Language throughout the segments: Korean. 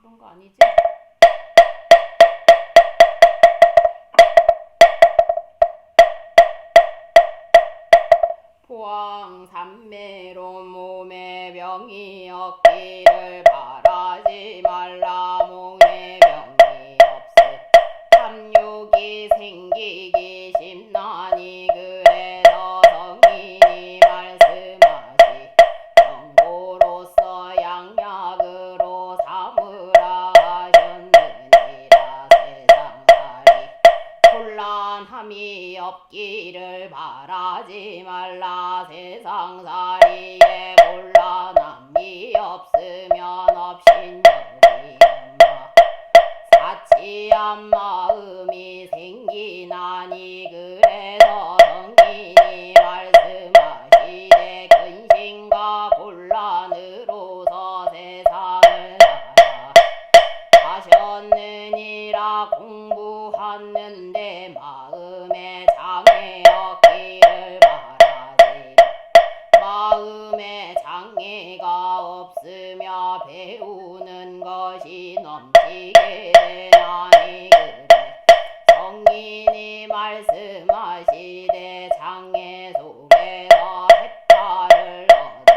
그런 거 아니지? 포항산매로 몸에 병이 없기를 바라지 말라. 몸에 병이 없음 탐욕이 생기기 쉽나니 그래서 성인이 말씀하시 병고로서 양약으로 삼으라 하셨느니라. 세상살이 곤란함이 없기를 바라지 말라. 세상살이에 곤란함이 없으면 업신여기 엄마 사치한 마음이 생기나니 그래서 성인이 말씀하시되 근심과 곤란으로서 세상을 살아 하셨느니라. 공부하는데 마음에 장애 없기를 바라지 마음에 장애가 없으며 배우는 것이 넘치게 되나니 그래 성인이 말씀하시되 장애 속에서 해탈을 얻으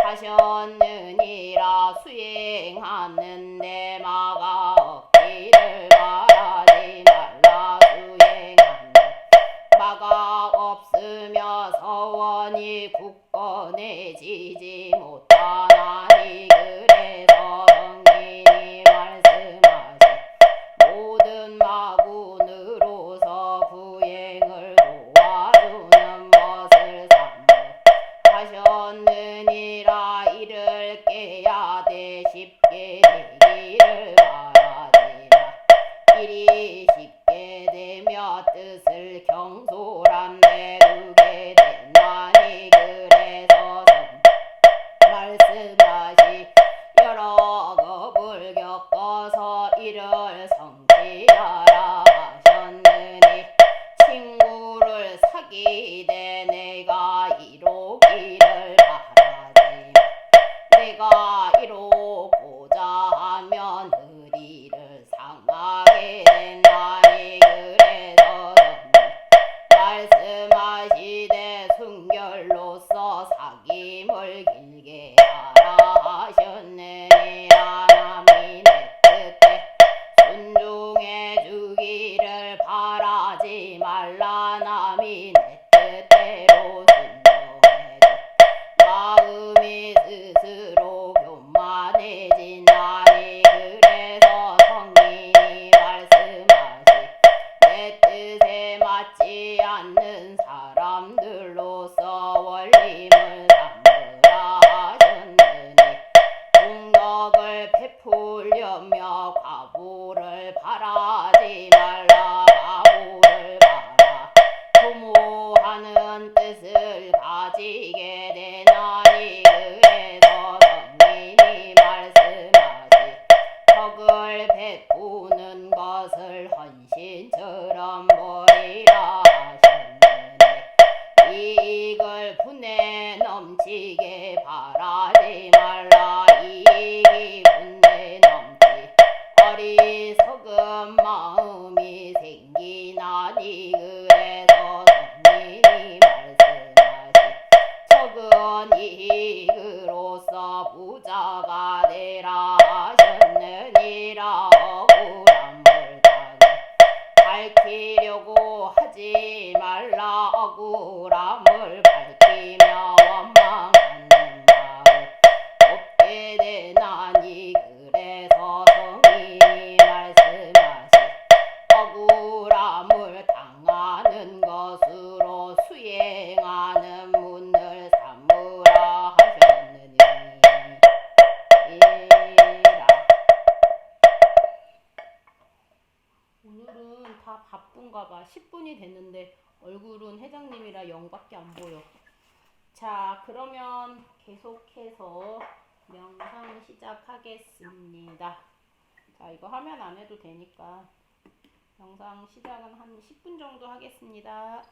하셨느니라. 수행하는데 마가 없기를 바라지 말라. 수행하는 마가 없으며 서원이 굳건해지지 못하나니 그래서 성인이 말씀하시 모든 마군으로서 부행을 도와주는 것을 삼으하셨느니라. 이를 깨야 돼 쉽게 되기를 바라지라. 일이 쉽게 되며 뜻을 경솔한데 두게 되나니 그래서 말씀하시 여러 겁을 겪어서 이를 성취하라 하셨느니 친구를 사귀되 내가 이루기를 바라지 내가 이루고자 하면 의리를 상하게 된다니 그래서 말씀하시되 순결로서 사귐을 길게 하라 하셨느니라. 남이 내 뜻에 순종해 주기를 바라지 말라. 남이 내 뜻대로 순종해도 마음이 스스로 교만해지나니 그래서 성인이 말씀하시 내 뜻에 맞지 않는 사람들로서 원림을 삼으라 하셨느니 공덕을 베풀려며 과부를 바라지 말라. 과부를 바라 도모하는 뜻을 가지게 되나니 그래서 성인이 말씀하시 덕을 베푸는 것을 헌신처럼 보이라 하셨느니 이익을 분에 넘치게 바라지 말라. 이익이 분에 넘치 어리석은 마음이 생기나니 그래서 성인이 말씀하시 적은 이익으로서 부자가 되라 하셨느니라. 억울한 물당을 밝히려고 하지 말라. 억울함을 밝히며 원망하는 마음 없게 되나니 그래서 성인이 말씀하시 억울함을 당하는 것으로 수행하는 문을 삼으라 하셨느니라. 오늘은 다 바쁜가 봐. 10분이 됐는데 얼굴은 회장님이라 0밖에 안 보여. 자, 그러면 계속해서 명상 시작하겠습니다. 자, 이거 화면 안 해도 되니까 영상 시작은 한 10분 정도 하겠습니다.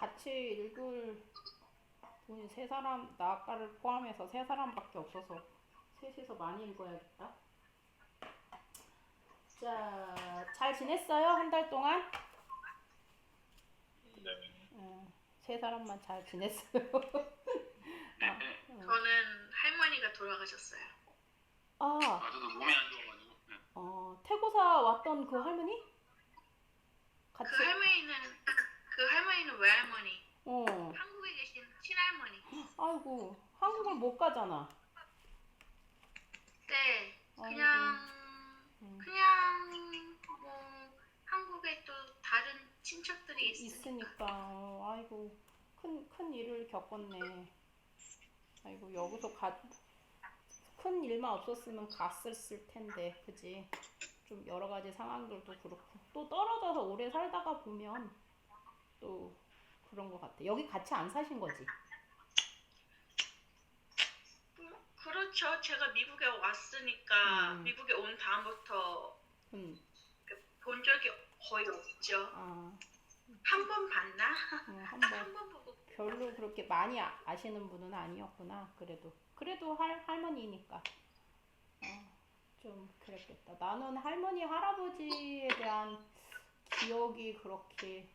같이 읽을 분이 세 사람, 나 아까를 포함해서 세 사람밖에 없어서 셋이서 많이 읽어야겠다. 자, 잘 지냈어요? 한 달 동안? 세 사람만 잘 지냈어요. 저는 할머니가 돌아가셨어요. 아, 저도 몸이 안 좋아가지고. 태고사 왔던 그 할머니? 같이. 그 할머니는 외할머니. 어. 한국에 계신 친할머니. 아이고, 한국을 못 가잖아. 네, 아이고, 음, 그냥 뭐 한국에 또 다른 친척들이 있으니까. 있으니까, 아이고, 큰 일을 겪었네. 아이고, 여기서 큰 일만 없었으면 갔었을 텐데, 그지? 좀 여러 가지 상황들도 그렇고. 또 떨어져서 오래 살다가 보면 또 그런 것 같아. 여기 같이 안 사신 거지? 그렇죠. 제가 미국에 왔으니까 음, 미국에 온 다음부터 음, 본 적이 거의 없죠. 아, 한 번 봤나? 딱 한번 한 번 보고 별로 그렇게 많이 아시는 분은 아니었구나. 그래도 할머니니까. 좀 그랬겠다. 나는 할머니, 할아버지에 대한 기억이 그렇게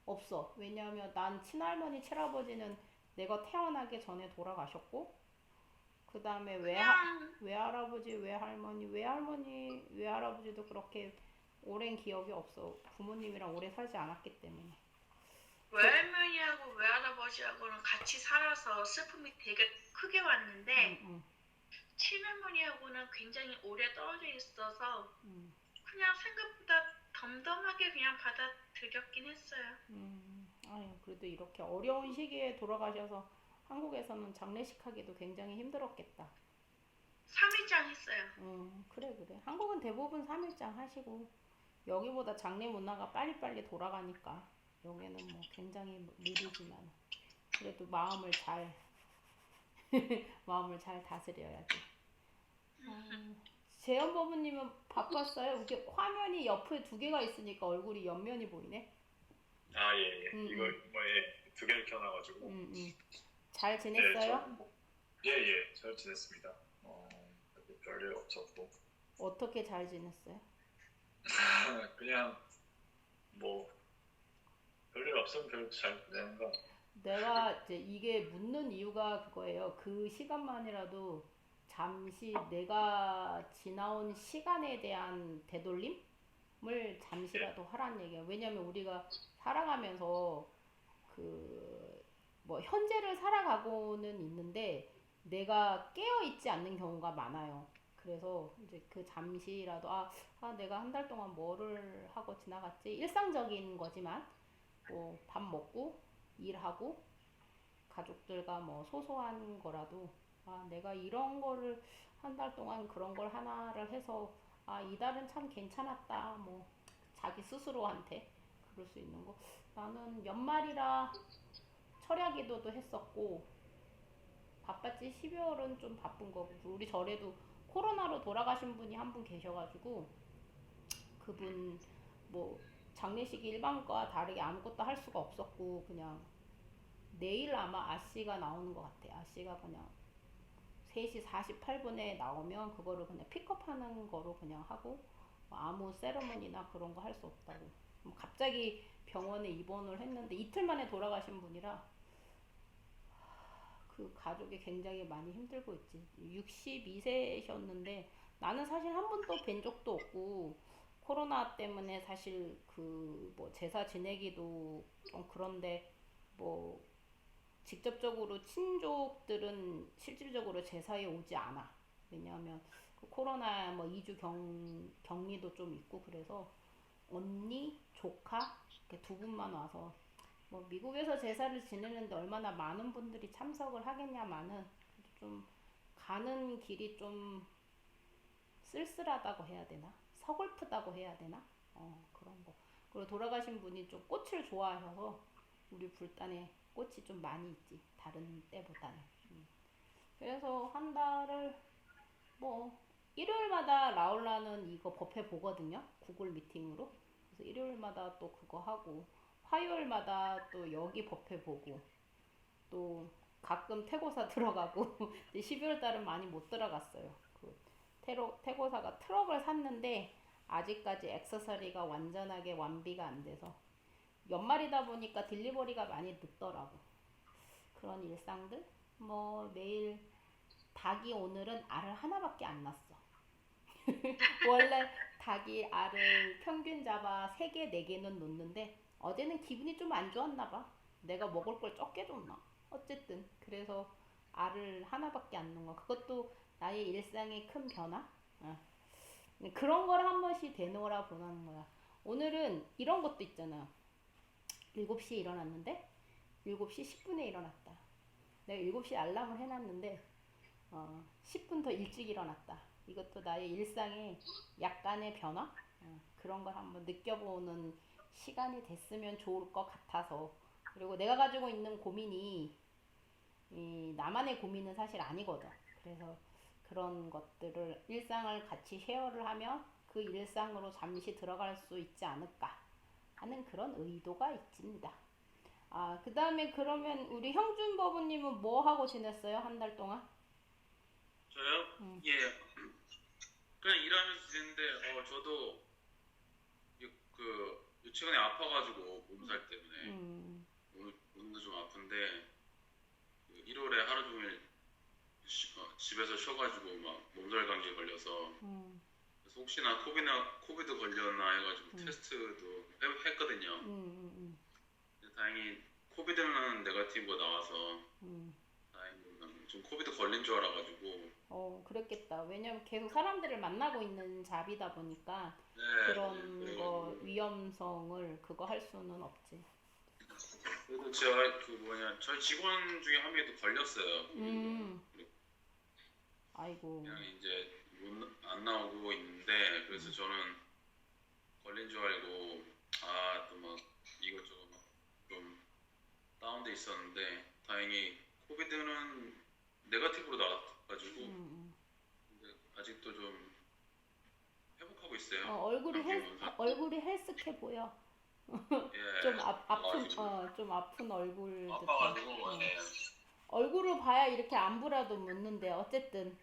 없어. 왜냐하면 난 친할머니, 친할아버지는 내가 태어나기 전에 돌아가셨고, 그 다음에 그냥 외할아버지, 외할아버지도 그렇게 오랜 기억이 없어. 부모님이랑 오래 살지 않았기 때문에. 저, 외할머니하고 외할아버지하고는 같이 살아서 슬픔이 되게 크게 음, 왔는데 음, 친할머니하고는 굉장히 오래 떨어져 있어서 음, 그냥 생각보다 덤덤하게 그냥 받아들였긴 했어요. 아유, 그래도 이렇게 어려운 시기에 돌아가셔서 한국에서는 장례식 하기도 굉장히 힘들었겠다. 3일장 했어요. 그래. 한국은 대부분 3일장 하시고, 여기보다 장례 문화가 빨리빨리 돌아가니까, 여기는 뭐 굉장히 느리지만, 그래도 마음을 잘 다스려야지. 재현 버부님은 바빴어요? 이렇게 화면이 옆에 두 개가 있으니까 얼굴이 옆면이 보이네? 아, 예, 예. 음, 이거, 음, 뭐, 예, 두 개를 켜놔가지고. 잘 예, 지냈어요? 예, 예, 잘 지냈습니다. 별일 없었고. 어떻게 잘 지냈어요? 그냥, 뭐, 별일 없으면 별로 잘 지내는 거. 내가 이제 이게 묻는 이유가 그거예요. 그 시간만이라도 잠시 내가 지나온 시간에 대한 되돌림을 예, 잠시라도 하라는 얘기예요. 왜냐면 우리가 살아가면서 그 뭐 현재를 살아가고는 있는데 내가 깨어 있지 않는 경우가 많아요. 그래서 이제 그 잠시라도 내가 한 달 동안 뭐를 하고 지나갔지? 일상적인 거지만 뭐 밥 먹고 일하고 가족들과 뭐 소소한 거라도 내가 이런 거를 한 달 동안 그런 걸 하나를 해서 이달은 참 괜찮았다. 뭐 자기 스스로한테 그럴 수 있는 거. 나는 연말이라 철야 기도도 했었고 바빴지. 12월은 좀 바쁜 거고 우리 절에도 코로나로 돌아가신 분이 한 분 계셔가지고 그분 뭐 장례식이 일반과 다르게 아무것도 할 수가 없었고 그냥 내일 아마 아씨가 나오는 것 같아. 아씨가 그냥 3시 48분에 나오면 그거를 그냥 픽업하는 거로 그냥 하고 뭐 아무 세러머니나 그런 거 할 수 없다고. 갑자기 병원에 입원을 했는데 이틀 만에 돌아가신 분이라 그 가족이 굉장히 많이 힘들고 있지. 62세셨는데 나는 사실 한 번도 뵌 적도 없고 코로나 때문에 사실 그 뭐 제사 지내기도 좀 그런데 뭐 직접적으로 친족들은 실질적으로 제사에 오지 않아. 왜냐하면 그 코로나 뭐 2주 격리도 좀 있고 그래서 언니, 조카 이렇게 두 분만 와서 뭐 미국에서 제사를 지내는데 얼마나 많은 분들이 참석을 하겠냐마는 좀 가는 길이 좀 쓸쓸하다고 해야 되나? 서글프다고 해야 되나? 그런 거. 그리고 돌아가신 분이 좀 꽃을 좋아하셔서 우리 불단에 꽃이 좀 많이 있지. 다른 때보다는. 그래서 한 달을 뭐 일요일마다 라울라는 이거 법회 보거든요. 구글 미팅으로. 그래서 일요일마다 또 그거 하고 화요일마다 또 여기 법회 보고 또 가끔 태고사 들어가고 12월 달은 많이 못 들어갔어요. 그 태고사가 트럭을 샀는데 아직까지 액세서리가 완전하게 완비가 안 돼서 연말이다 보니까 딜리버리가 많이 늦더라고. 그런 일상들. 뭐 매일 닭이 오늘은 알을 하나밖에 안 낳았어. 원래 닭이 알을 평균 잡아 3개, 4개는 놓는데 어제는 기분이 좀 안 좋았나 봐. 내가 먹을 걸 적게 줬나? 어쨌든 그래서 알을 하나밖에 안 놓은 거. 그것도 나이 나의 일상에 큰 변화? 그런 걸 한 번씩 되돌아 보는 거야. 오늘은 이런 것도 있잖아. 7시에 일어났는데 7시 10분에 일어났다. 내가 7시에 알람을 해놨는데 10분 더 일찍 일어났다. 이것도 나의 일상에 약간의 변화? 그런 걸 한번 느껴보는 시간이 됐으면 좋을 것 같아서. 그리고 내가 가지고 있는 고민이 나만의 고민은 사실 아니거든. 그래서 그런 것들을 일상을 같이 쉐어를 하면 그 일상으로 잠시 들어갈 수 있지 않을까 하는 그런 의도가 있습니다. 그 다음에 그러면 우리 형준 버부님은 뭐 하고 지냈어요? 한 달 동안? 저요? 예. 그냥 일하면서 지냈는데 저도 최근에 아파가지고 몸살 때문에 몸도 좀 아픈데 1월에 하루 종일 집에서 쉬어가지고 막 몸살 감기에 걸려서 그래서 혹시나 코비드 걸렸나 해가지고 테스트도 했거든요. 근데 다행히 코비드는 네거티브가 나와서 다행히 좀 코비드 걸린 줄 알아가지고 그랬겠다. 왜냐면 계속 사람들을 만나고 있는 잡이다 보니까 네, 그런 거 위험성을 그거 할 수는 없지. 그래도 제가 저희 직원 중에 한 명이 또 걸렸어요. 아이고. 그냥 이제 안 나오고 있는데 그래서 저는 걸린 줄 알고 또 막 이것저것 막 좀 다운돼 있었는데 다행히 코비드는 네거티브로 나와가지고 근데 아직도 좀 회복하고 있어요. 얼굴이 헬스케 보여. 예, 좀 아픈 얼굴. 아파가지고 얼굴을 봐야 이렇게 안부라도 묻는데 어쨌든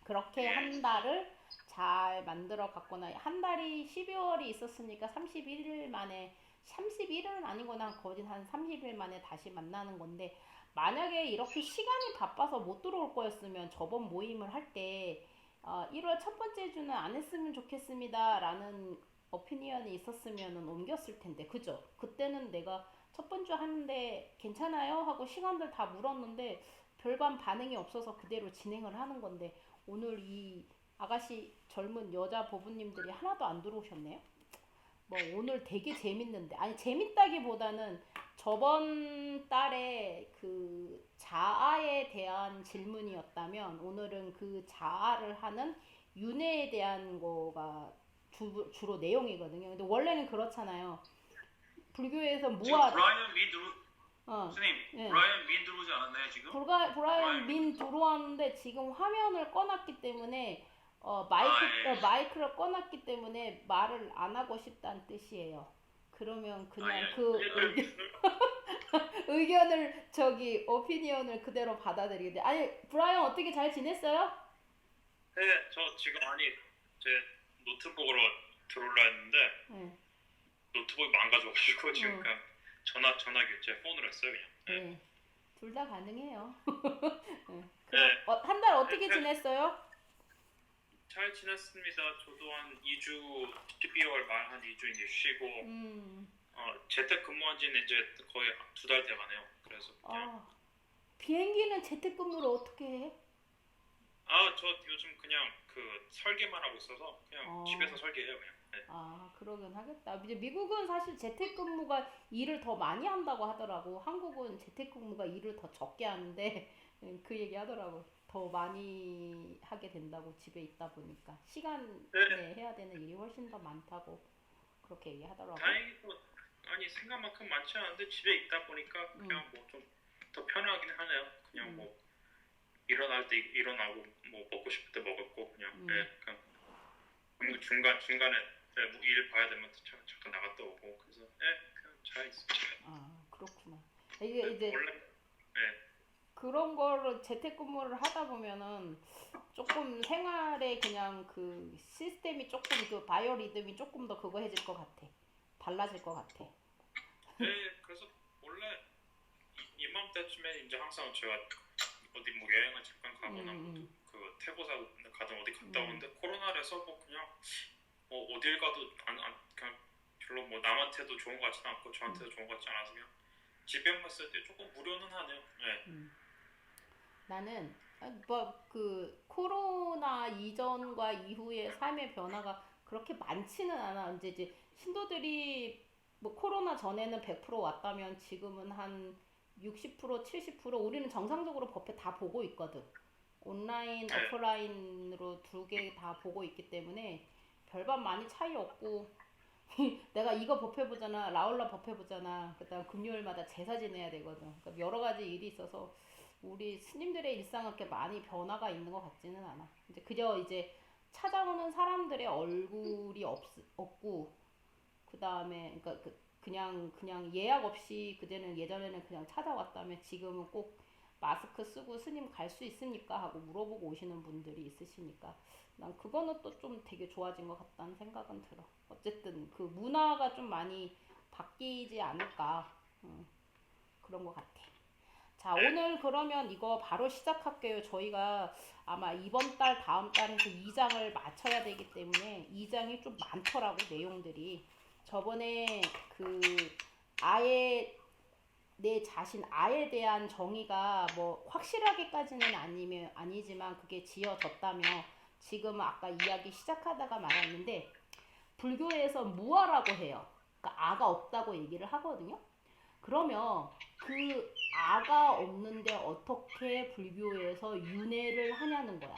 그렇게 한 달을 잘 만들어 갔구나. 한 달이 12월이 있었으니까 31일 만에 31일은 아니거나 거진 한 30일 만에 다시 만나는 건데 만약에 이렇게 시간이 바빠서 못 들어올 거였으면 저번 모임을 할 때 1월 첫 번째 주는 안 했으면 좋겠습니다 라는 오피니언이 있었으면 옮겼을 텐데 그죠? 그때는 내가 첫 번째 하는데 괜찮아요? 하고 시간들 다 물었는데 별반 반응이 없어서 그대로 진행을 하는 건데 오늘 이 아가씨 젊은 여자 보부님들이 하나도 안 들어오셨네요. 뭐 오늘 되게 재밌는데 아니 재밌다기보다는 저번 달에 그 자아에 대한 질문이었다면 오늘은 그 자아를 하는 윤회에 대한 거가 주로 내용이거든요. 근데 원래는 그렇잖아요. 불교에서 지금 무아 브라이언 민 스님 예. 브라이언 민 들어오지 않았나요 지금? 브라이언 민 들어왔는데 지금 화면을 꺼놨기 때문에 예. 마이크를 꺼놨기 때문에 말을 안 하고 싶다는 뜻이에요. 그러면 그냥 의견을 오피니언을 그대로 받아들이는데 아니 브라이언 어떻게 잘 지냈어요? 네, 저 지금 제 노트북으로 들어올라 했는데 노트북이 망가져가지고 지금 그냥 전화기 제 폰으로 했어요 그냥. 네, 둘 다 가능해요. 네. 한 달 어떻게 지냈어요? 잘 지냈습니다. 저도 한 2주 12월 말 한 2주 이제 쉬고 재택근무한 지는 이제 거의 2달 돼가네요. 그래서 그냥 비행기는 재택근무를 어떻게 해? 저 요즘 그냥 그 설계만 하고 있어서 그냥 집에서 설계해요 그냥. 네. 그러긴 하겠다. 이제 미국은 사실 재택근무가 일을 더 많이 한다고 하더라고. 한국은 재택근무가 일을 더 적게 하는데 그 얘기 하더라고. 더 많이 하게 된다고 집에 있다 보니까 시간에 해야 되는 일이 훨씬 더 많다고 그렇게 얘기하더라고. 다행히도 생각만큼 많지 않은데 집에 있다 보니까 그냥 뭐 좀 더 편하긴 하네요. 그냥 뭐 일어날 때 일어나고 뭐 먹고 싶을 때 먹었고 그냥 그냥 중간에 뭐 일 봐야 되면 잠깐 나갔다 오고 그래서 그냥 잘 있습니다. 그렇구나. 이제 원래 그런 거를 재택근무를 하다 보면은 조금 생활에 그냥 그 시스템이 조금 그 바이오 리듬이 조금 더 그거 해질 것 같아. 달라질 것 같아. 네, 그래서 원래 이맘때쯤에 이제 항상 제가 어디 뭐 여행을 잠깐 가거나 그 태고사 가든 어디 갔다 오는데 코로나라서 뭐 그냥 뭐 어딜 가도 그냥 별로 뭐 남한테도 좋은 것 같지는 않고 저한테도 좋은 것 같지 않아서 그냥 집에만 있을 때 조금 무료는 하네요. 네. 나는 뭐 그 코로나 이전과 이후의 삶의 변화가 그렇게 많지는 않아. 이제 신도들이 뭐 코로나 전에는 100% 왔다면 지금은 한 60%, 70% 우리는 정상적으로 법회 다 보고 있거든. 온라인, 네. 오프라인으로 두 개 다 보고 있기 때문에 별반 많이 차이 없고 내가 이거 법회 보잖아, 라울라 법회 보잖아. 그다음 금요일마다 제사 지내야 되거든. 그러니까 여러 가지 일이 있어서 우리 스님들의 일상은 그렇게 많이 변화가 있는 것 같지는 않아. 이제 그저 이제 찾아오는 사람들의 얼굴이 없고 그 다음에 그러니까 그냥 예약 없이 그때는 예전에는 그냥 찾아왔다면 지금은 꼭 마스크 쓰고 스님 갈 수 있습니까 하고 물어보고 오시는 분들이 있으시니까 난 그거는 또 좀 되게 좋아진 것 같다는 생각은 들어. 어쨌든 그 문화가 좀 많이 바뀌지 않을까. 그런 것 같아. 자, 오늘 그러면 이거 바로 시작할게요. 저희가 아마 이번 달, 다음 달에서 2장을 맞춰야 되기 때문에 2장이 좀 많더라고, 내용들이. 저번에 그 아예 내 자신, 아에 대한 정의가 뭐 확실하게까지는 아니지만 그게 지어졌다며 지금은 아까 이야기 시작하다가 말았는데 불교에서 무아라고 해요. 그러니까 아가 없다고 얘기를 하거든요. 그러면 그 아가 없는데 어떻게 불교에서 윤회를 하냐는 거야.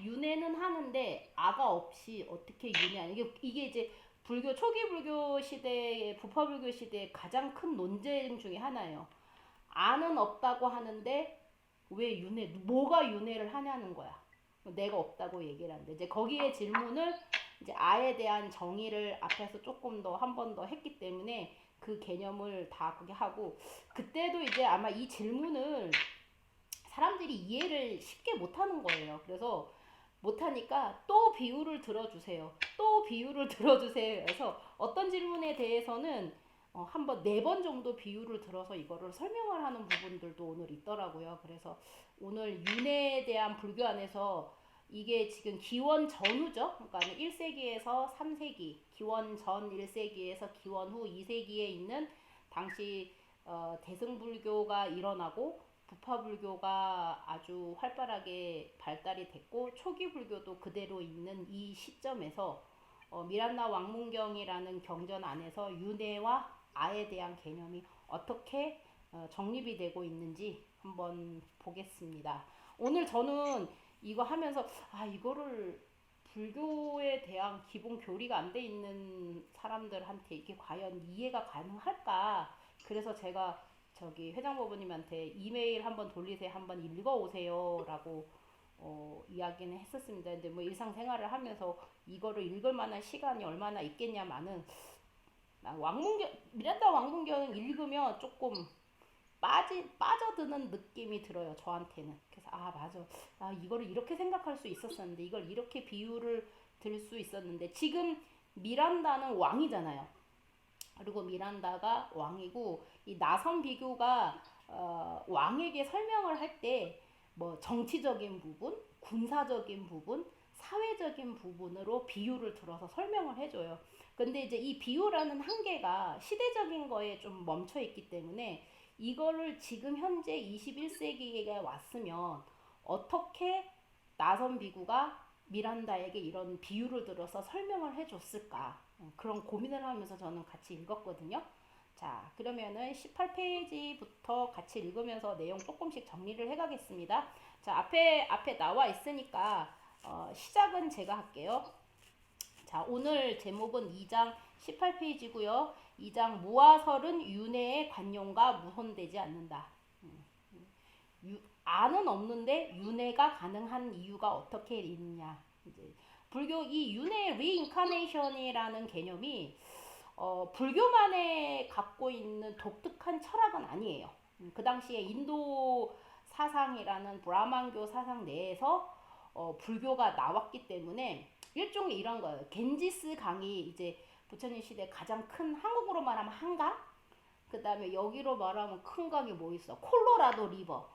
윤회는 하는데 아가 없이 어떻게 윤회하냐. 이게 이제 불교 초기 불교 시대의 부파 불교 시대의 가장 큰 논쟁 중에 하나예요. 아는 없다고 하는데 왜 윤회, 뭐가 윤회를 하냐는 거야. 내가 없다고 얘기를 하는데 이제 거기에 질문을 이제 아에 대한 정의를 앞에서 조금 더 한 번 더 했기 때문에 그 개념을 다 그게 하고 그때도 이제 아마 이 질문을 사람들이 이해를 쉽게 못하는 거예요. 그래서 못하니까 또 비유를 들어주세요. 또 비유를 들어주세요. 그래서 어떤 질문에 대해서는 한번 4번 정도 비유를 들어서 이거를 설명을 하는 부분들도 오늘 있더라고요. 그래서 오늘 윤회에 대한 불교 안에서 이게 지금 기원 전후죠. 그러니까 1세기에서 3세기, 기원 전 1세기에서 기원 후 2세기에 있는 당시 대승불교가 일어나고 부파불교가 아주 활발하게 발달이 됐고 초기 불교도 그대로 있는 이 시점에서 미란나 왕문경이라는 경전 안에서 윤회와 아에 대한 개념이 어떻게 정립이 되고 있는지 한번 보겠습니다. 오늘 저는 이거 하면서 이거를 불교에 대한 기본 교리가 안 돼 있는 사람들한테 이게 과연 이해가 가능할까? 그래서 제가 저기 회장법부님한테 이메일 한번 돌리세요, 한번 읽어오세요라고 이야기는 했었습니다. 근데 뭐 일상생활을 하면서 이거를 읽을 만한 시간이 얼마나 있겠냐마는 미란다 왕문경 읽으면 조금 빠져드는 느낌이 들어요, 저한테는. 그래서 맞아, 이거를 이렇게 생각할 수 있었었는데 이걸 이렇게 비유를 들 수 있었는데 지금 미란다는 왕이잖아요. 그리고 미란다가 왕이고 이 나선 비교가 왕에게 설명을 할 때 뭐 정치적인 부분, 군사적인 부분, 사회적인 부분으로 비유를 들어서 설명을 해줘요. 근데 이제 이 비유라는 한계가 시대적인 거에 좀 멈춰 있기 때문에 이거를 지금 현재 21세기에 왔으면 어떻게 나선 비구가 미란다에게 이런 비유를 들어서 설명을 해줬을까, 그런 고민을 하면서 저는 같이 읽었거든요. 자, 그러면은 18페이지부터 같이 읽으면서 내용 조금씩 정리를 해가겠습니다. 자, 앞에 나와 있으니까 시작은 제가 할게요. 자, 오늘 제목은 2장 18페이지고요. 2장 무아설은 윤회의 관용과 무혼되지 않는다. 아는 없는데 윤회가 가능한 이유가 어떻게 있느냐. 이제 불교 이 윤회 리인카네이션이라는 개념이 불교만에 갖고 있는 독특한 철학은 아니에요. 그 당시에 인도 사상이라는 브라만교 사상 내에서 불교가 나왔기 때문에 일종의 이런 거예요. 겐지스 강이 이제 부처님 시대 가장 큰, 한국으로 말하면 한강, 그 다음에 여기로 말하면 큰 강이 뭐 있어? 콜로라도 리버.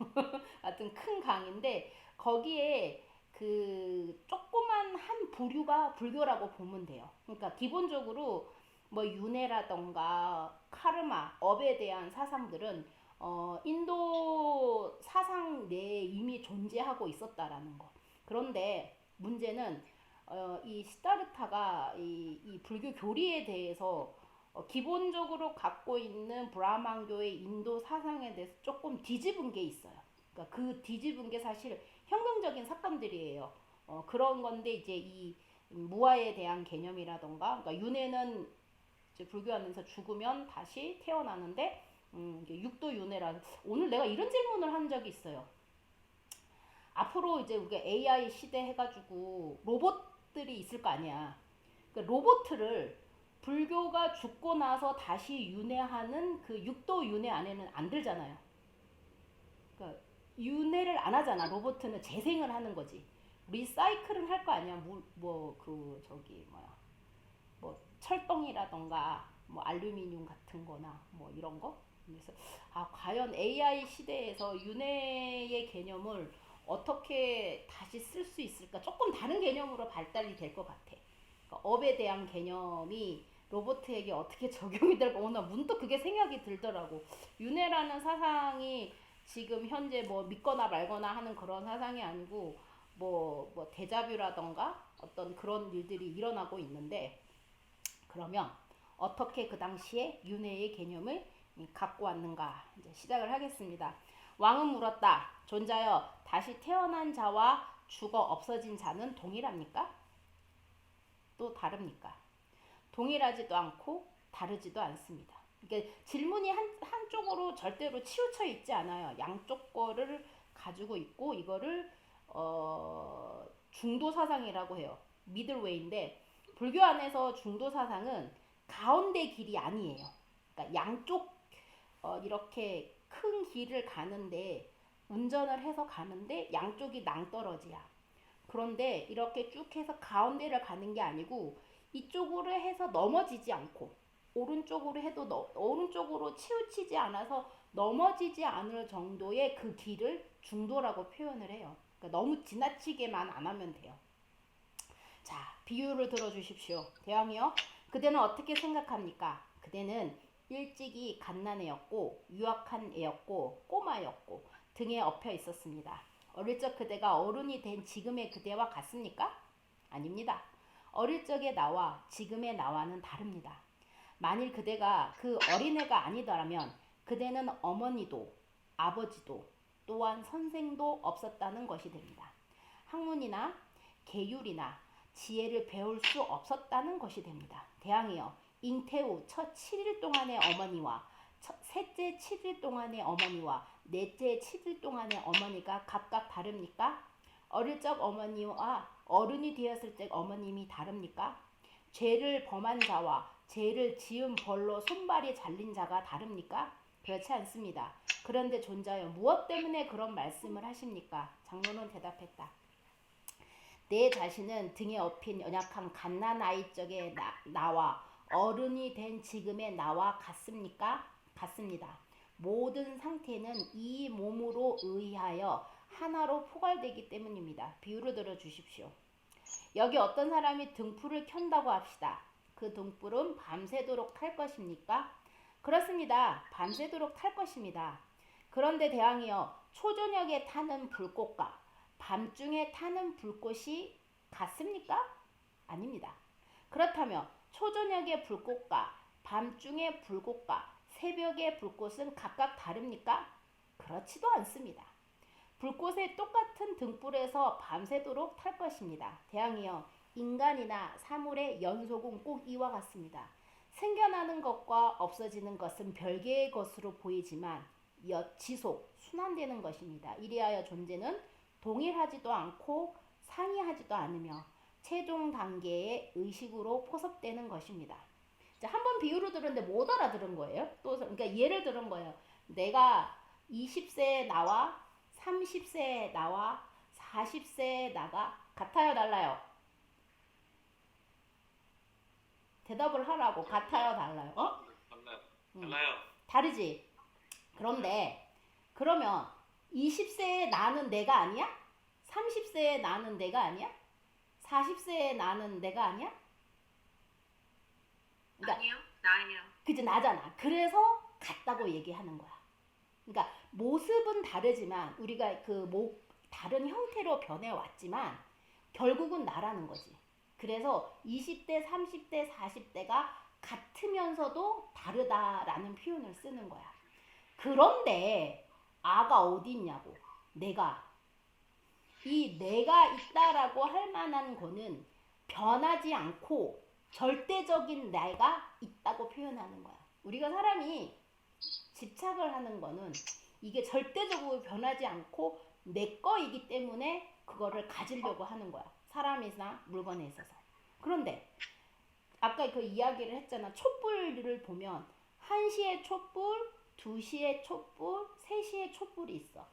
하여튼 큰 강인데 거기에 그 조그만 한 부류가 불교라고 보면 돼요. 그러니까 기본적으로 뭐 윤회라던가 카르마, 업에 대한 사상들은 인도 사상 내에 이미 존재하고 있었다라는 거. 그런데 문제는 이 시다르타가 이 불교 교리에 대해서 기본적으로 갖고 있는 브라만교의 인도 사상에 대해서 조금 뒤집은 게 있어요. 그러니까 그 뒤집은 게 사실 혁명적인 사건들이에요. 그런 건데 이제 이 무아에 대한 개념이라던가, 그러니까 윤회는 이제 불교 안에서 죽으면 다시 태어나는데, 이게 육도 윤회라. 오늘 내가 이런 질문을 한 적이 있어요. 앞으로 이제 우리가 AI 시대 해가지고 로봇들이 있을 거 아니야. 그러니까 로봇을 불교가 죽고 나서 다시 윤회하는 그 육도 윤회 안에는 안 들잖아요. 그러니까 윤회를 안 하잖아. 로봇은 재생을 하는 거지. 리사이클은 할 거 아니야. 뭐 철덩이라던가 뭐 알루미늄 같은 거나 뭐 이런 거. 그래서 과연 AI 시대에서 윤회의 개념을 어떻게 다시 쓸 수 있을까? 조금 다른 개념으로 발달이 될 것 같아. 그러니까 업에 대한 개념이 로봇에게 어떻게 적용이 될까? 오늘 문득 그게 생각이 들더라고. 윤회라는 사상이 지금 현재 뭐 믿거나 말거나 하는 그런 사상이 아니고 뭐 데자뷰라던가 어떤 그런 일들이 일어나고 있는데, 그러면 어떻게 그 당시에 윤회의 개념을 갖고 왔는가 이제 시작을 하겠습니다. 왕은 물었다. 존자여, 다시 태어난 자와 죽어 없어진 자는 동일합니까? 또 다릅니까? 동일하지도 않고 다르지도 않습니다. 그러니까 질문이 한쪽으로 절대로 치우쳐 있지 않아요. 양쪽 거를 가지고 있고, 이거를 중도 사상이라고 해요. 미들웨이인데, 불교 안에서 중도 사상은 가운데 길이 아니에요. 그러니까 양쪽 이렇게 큰 길을 가는데, 운전을 해서 가는데 양쪽이 낭떠러지야. 그런데 이렇게 쭉 해서 가운데를 가는 게 아니고, 이쪽으로 해서 넘어지지 않고 오른쪽으로 해도 오른쪽으로 치우치지 않아서 넘어지지 않을 정도의 그 길을 중도라고 표현을 해요. 그러니까 너무 지나치게만 안 하면 돼요. 자, 비유를 들어주십시오. 대왕이요, 그대는 어떻게 생각합니까? 그대는 일찍이 갓난애였고 유약한 애였고 꼬마였고 등에 업혀 있었습니다. 어릴 적 그대가 어른이 된 지금의 그대와 같습니까? 아닙니다. 어릴 적의 나와 지금의 나와는 다릅니다. 만일 그대가 그 어린애가 아니더라면 그대는 어머니도 아버지도 또한 선생도 없었다는 것이 됩니다. 학문이나 계율이나 지혜를 배울 수 없었다는 것이 됩니다. 대왕이여, 잉태 후 첫 7일 동안의 어머니와 셋째 7일 동안의 어머니와 넷째 7일 동안의 어머니가 각각 다릅니까? 어릴 적 어머니와 어른이 되었을 때 어머님이 다릅니까? 죄를 범한 자와 죄를 지은 벌로 손발이 잘린 자가 다릅니까? 그렇지 않습니다. 그런데 존자여, 무엇 때문에 그런 말씀을 하십니까? 장로는 대답했다. 내 자신은 등에 업힌 연약한 갓난아이 적의 나와 어른이 된 지금의 나와 같습니까? 같습니다. 모든 상태는 이 몸으로 의하여 하나로 포괄되기 때문입니다. 비유를 들어주십시오. 여기 어떤 사람이 등불을 켠다고 합시다. 그 등불은 밤새도록 탈 것입니까? 그렇습니다. 밤새도록 탈 것입니다. 그런데 대왕이여, 초저녁에 타는 불꽃과 밤중에 타는 불꽃이 같습니까? 아닙니다. 그렇다면 초저녁의 불꽃과 밤중의 불꽃과 새벽의 불꽃은 각각 다릅니까? 그렇지도 않습니다. 불꽃의 똑같은 등불에서 밤새도록 탈 것입니다. 대왕이여, 인간이나 사물의 연속은 꼭 이와 같습니다. 생겨나는 것과 없어지는 것은 별개의 것으로 보이지만 지속, 순환되는 것입니다. 이리하여 존재는 동일하지도 않고 상이하지도 않으며 최종 단계의 의식으로 포섭되는 것입니다. 자, 한번 비유를 들었는데 못 알아들은 거예요. 또 그러니까 예를 들은 거예요. 내가 20세에 나와 30세에 나와 40세에 나가 같아요, 달라요? 대답을 하라고. 같아요, 달라요? 달라요. 다르지? 그런데 그러면 20세에 나는 내가 아니야? 30세에 나는 내가 아니야? 40세에 나는 내가 아니야? 그러니까, 아니요, 나예요. 그치, 나잖아. 그래서 같다고 얘기하는 거야. 그러니까 모습은 다르지만 우리가 다른 형태로 변해왔지만 결국은 나라는 거지. 그래서 20대, 30대, 40대가 같으면서도 다르다라는 표현을 쓰는 거야. 그런데 아가 어디 있냐고. 내가 있다라고 할 만한 거는 변하지 않고 절대적인 내가 있다고 표현하는 거야. 우리가 사람이 집착을 하는 거는 이게 절대적으로 변하지 않고 내 거이기 때문에 그거를 가지려고 하는 거야. 사람이나 물건에 있어서. 그런데 아까 그 이야기를 했잖아. 촛불을 보면 1시에 촛불, 2시에 촛불, 3시에 촛불이 있어.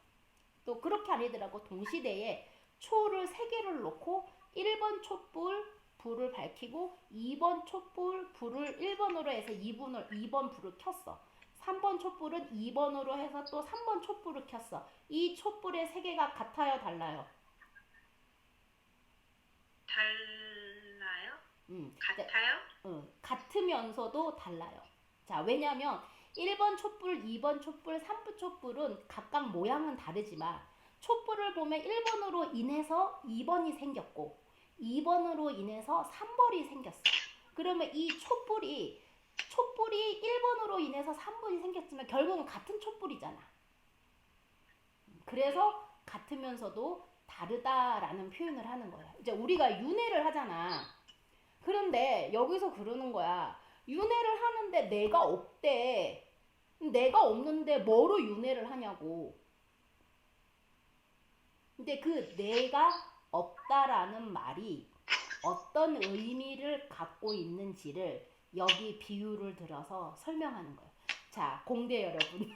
또 그렇게 아니더라고. 동시대에 초를 3개를 놓고 1번 촛불 불을 밝히고 2번 촛불 불을 1번으로 해서 2번 불을 켰어. 3번 촛불은 2번으로 해서 또 3번 촛불을 켰어. 이 촛불의 3개가 같아요, 달라요? 달라요? 네, 같아요? 같으면서도 달라요. 자, 왜냐면 1번 촛불, 2번 촛불, 3번 촛불은 각각 모양은 다르지만 촛불을 보면 1번으로 인해서 2번이 생겼고 2번으로 인해서 3번이 생겼어. 그러면 이 촛불이 1번으로 인해서 3번이 생겼지만 결국은 같은 촛불이잖아. 그래서 같으면서도 다르다라는 표현을 하는 거야. 이제 우리가 윤회를 하잖아. 그런데 여기서 그러는 거야. 윤회를 하는데 내가 없대. 내가 없는데 뭐로 윤회를 하냐고. 근데 그 내가 없다라는 말이 어떤 의미를 갖고 있는지를 여기 비유를 들어서 설명하는 거예요. 자, 공대 여러분.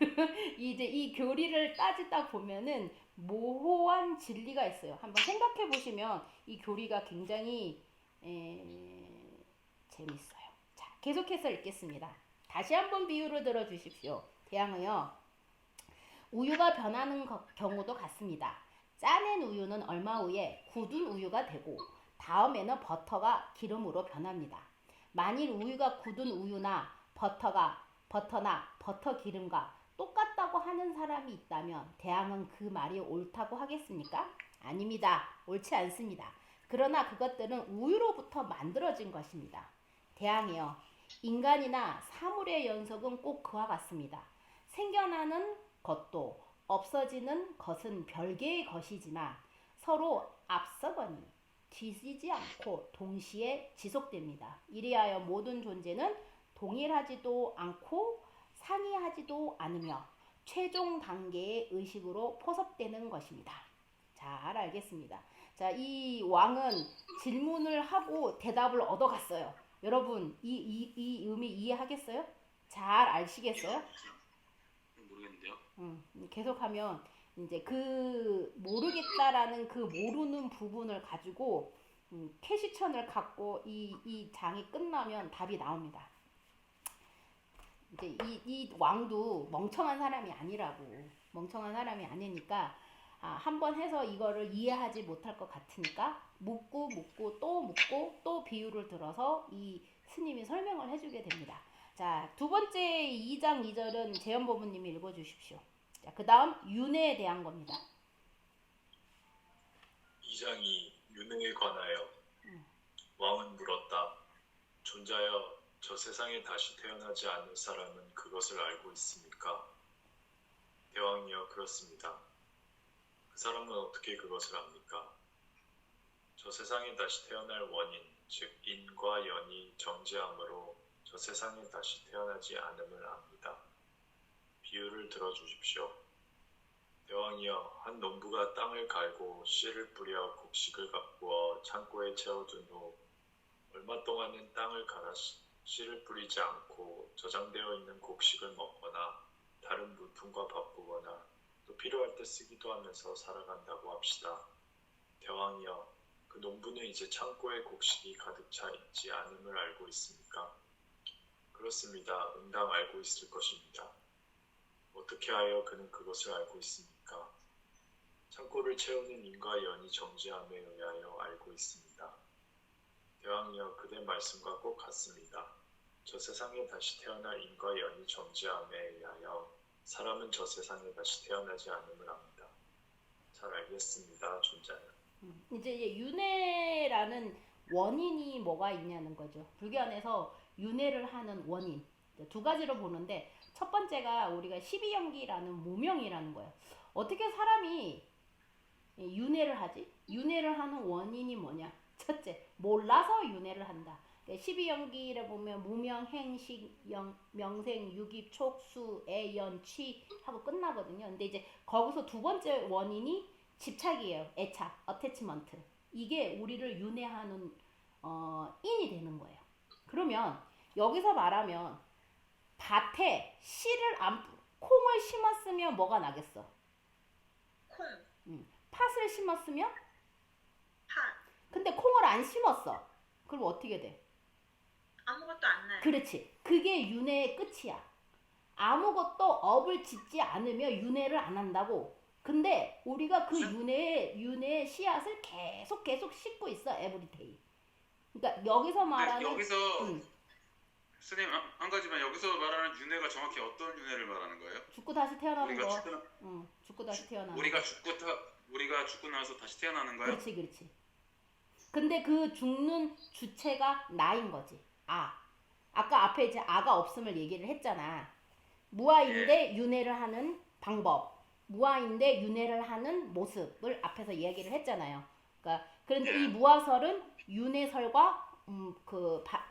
이제 이 교리를 따지다 보면은 모호한 진리가 있어요. 한번 생각해 보시면 이 교리가 굉장히 재밌어요. 자, 계속해서 읽겠습니다. 다시 한번 비유를 들어 주십시오. 대항이요. 우유가 변하는 경우도 같습니다. 짜낸 우유는 얼마 후에 굳은 우유가 되고 다음에는 버터가 기름으로 변합니다. 만일 우유가 굳은 우유나 버터나 버터 기름과 똑같다고 하는 사람이 있다면 대항은 그 말이 옳다고 하겠습니까? 아닙니다. 옳지 않습니다. 그러나 그것들은 우유로부터 만들어진 것입니다. 대항이요. 인간이나 사물의 연속은 꼭 그와 같습니다. 생겨나는 것도 없어지는 것은 별개의 것이지만 서로 앞서거니 뒤지지 않고 동시에 지속됩니다. 이리하여 모든 존재는 동일하지도 않고 상이하지도 않으며 최종 단계의 의식으로 포섭되는 것입니다. 잘 알겠습니다. 자, 이 왕은 질문을 하고 대답을 얻어갔어요. 여러분, 이 의미 이해하겠어요? 잘 아시겠어요? 모르겠는데요. 계속하면 이제 그 모르겠다라는 그 모르는 부분을 가지고 캐시천을 갖고 이 장이 끝나면 답이 나옵니다. 이제 이 왕도 멍청한 사람이 아니라고. 멍청한 사람이 아니니까 한번 해서 이거를 이해하지 못할 것 같으니까 묻고 또 비유를 들어서 이 스님이 설명을 해주게 됩니다. 자, 두 번째 2장 2절은 재현보부님이 읽어주십시오. 자, 그 다음 윤회에 대한 겁니다. 2장이 윤회에 관하여 왕은 물었다. 존자여, 저 세상에 다시 태어나지 않을 사람은 그것을 알고 있습니까? 대왕이여, 그렇습니다. 그 사람은 어떻게 그것을 압니까? 저 세상에 다시 태어날 원인, 즉 인과 연이 정지함으로 저 세상에 다시 태어나지 않음을 압니다. 비유를 들어주십시오. 대왕이여, 한 농부가 땅을 갈고 씨를 뿌려 곡식을 가꾸어 창고에 채워둔 후 얼마 동안은 땅을 갈아 씨를 뿌리지 않고 저장되어 있는 곡식을 먹거나 다른 물품과 바꾸거나 또 필요할 때 쓰기도 하면서 살아간다고 합시다. 대왕이여, 그 농부는 이제 창고에 곡식이 가득 차 있지 않음을 알고 있습니까? 그렇습니다. 응당 알고 있을 것입니다. 어떻게 하여 그는 그것을 알고 있습니까? 창고를 채우는 인과 연이 정지함에 의하여 알고 있습니다. 대왕이여, 그대 말씀과 꼭 같습니다. 저 세상에 다시 태어날 인과 연이 정지함에 의하여 사람은 저 세상에 다시 태어나지 않음을 압니다. 잘 알겠습니다. 존자요. 이제 윤회라는 원인이 뭐가 있냐는 거죠. 불교 안에서 윤회를 하는 원인 이제 두 가지로 보는데 첫 번째가 우리가 12연기라는 무명이라는 거예요. 어떻게 사람이 윤회를 하지? 윤회를 하는 원인이 뭐냐? 첫째, 몰라서 윤회를 한다. 12연기를 보면 무명, 행식, 명생, 유깁, 촉수, 애연, 취 하고 끝나거든요. 근데 이제 거기서 두 번째 원인이 집착이에요. 애착, 어태치먼트. 이게 우리를 윤회하는 인이 되는 거예요. 그러면 여기서 말하면 밭에 콩을 심었으면 뭐가 나겠어? 콩, 팥을 심었으면? 팥, 근데 콩을 안 심었어. 그럼 어떻게 돼? 아무것도 안 나요. 그렇지. 그게 윤회의 끝이야. 아무것도 업을 짓지 않으면 윤회를 안 한다고. 근데 우리가 그 윤회의 씨앗을 계속 씻고 있어. 에브리데이. 그러니까 여기서 말하는 여기서 응, 선생님 한 가지만 여기서 말하는 윤회가 정확히 어떤 윤회를 말하는 거예요? 죽고 다시 태어나는 우리가 거. 죽고 응, 죽고 다시 태어나는 우리가 거. 죽고 나서 다시 태어나는 거예요? 그렇지. 근데 그 죽는 주체가 나인 거지. 아까 앞에 이제 아가 없음을 얘기를 했잖아. 무아인데 윤회를 하는 방법, 무아인데 윤회를 하는 모습을 앞에서 얘기를 했잖아요. 그런데 이 무아설은 윤회설과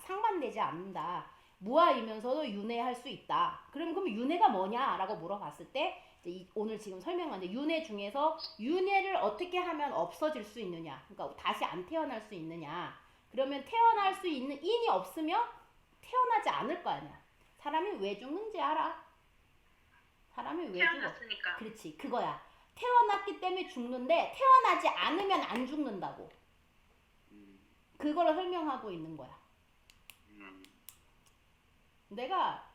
상반되지 않는다. 무아이면서도 윤회할 수 있다. 그럼 윤회가 뭐냐라고 물어봤을 때 이제 오늘 지금 설명한 윤회 중에서 윤회를 어떻게 하면 없어질 수 있느냐, 그러니까 다시 안 태어날 수 있느냐. 그러면 태어날 수 있는 인이 없으면 태어나지 않을 거 아니야. 사람이 왜 죽는지 알아? 사람이 왜 죽어? 태어났으니까. 그렇지, 그거야. 태어났기 때문에 죽는데 태어나지 않으면 안 죽는다고. 그거를 설명하고 있는 거야. 내가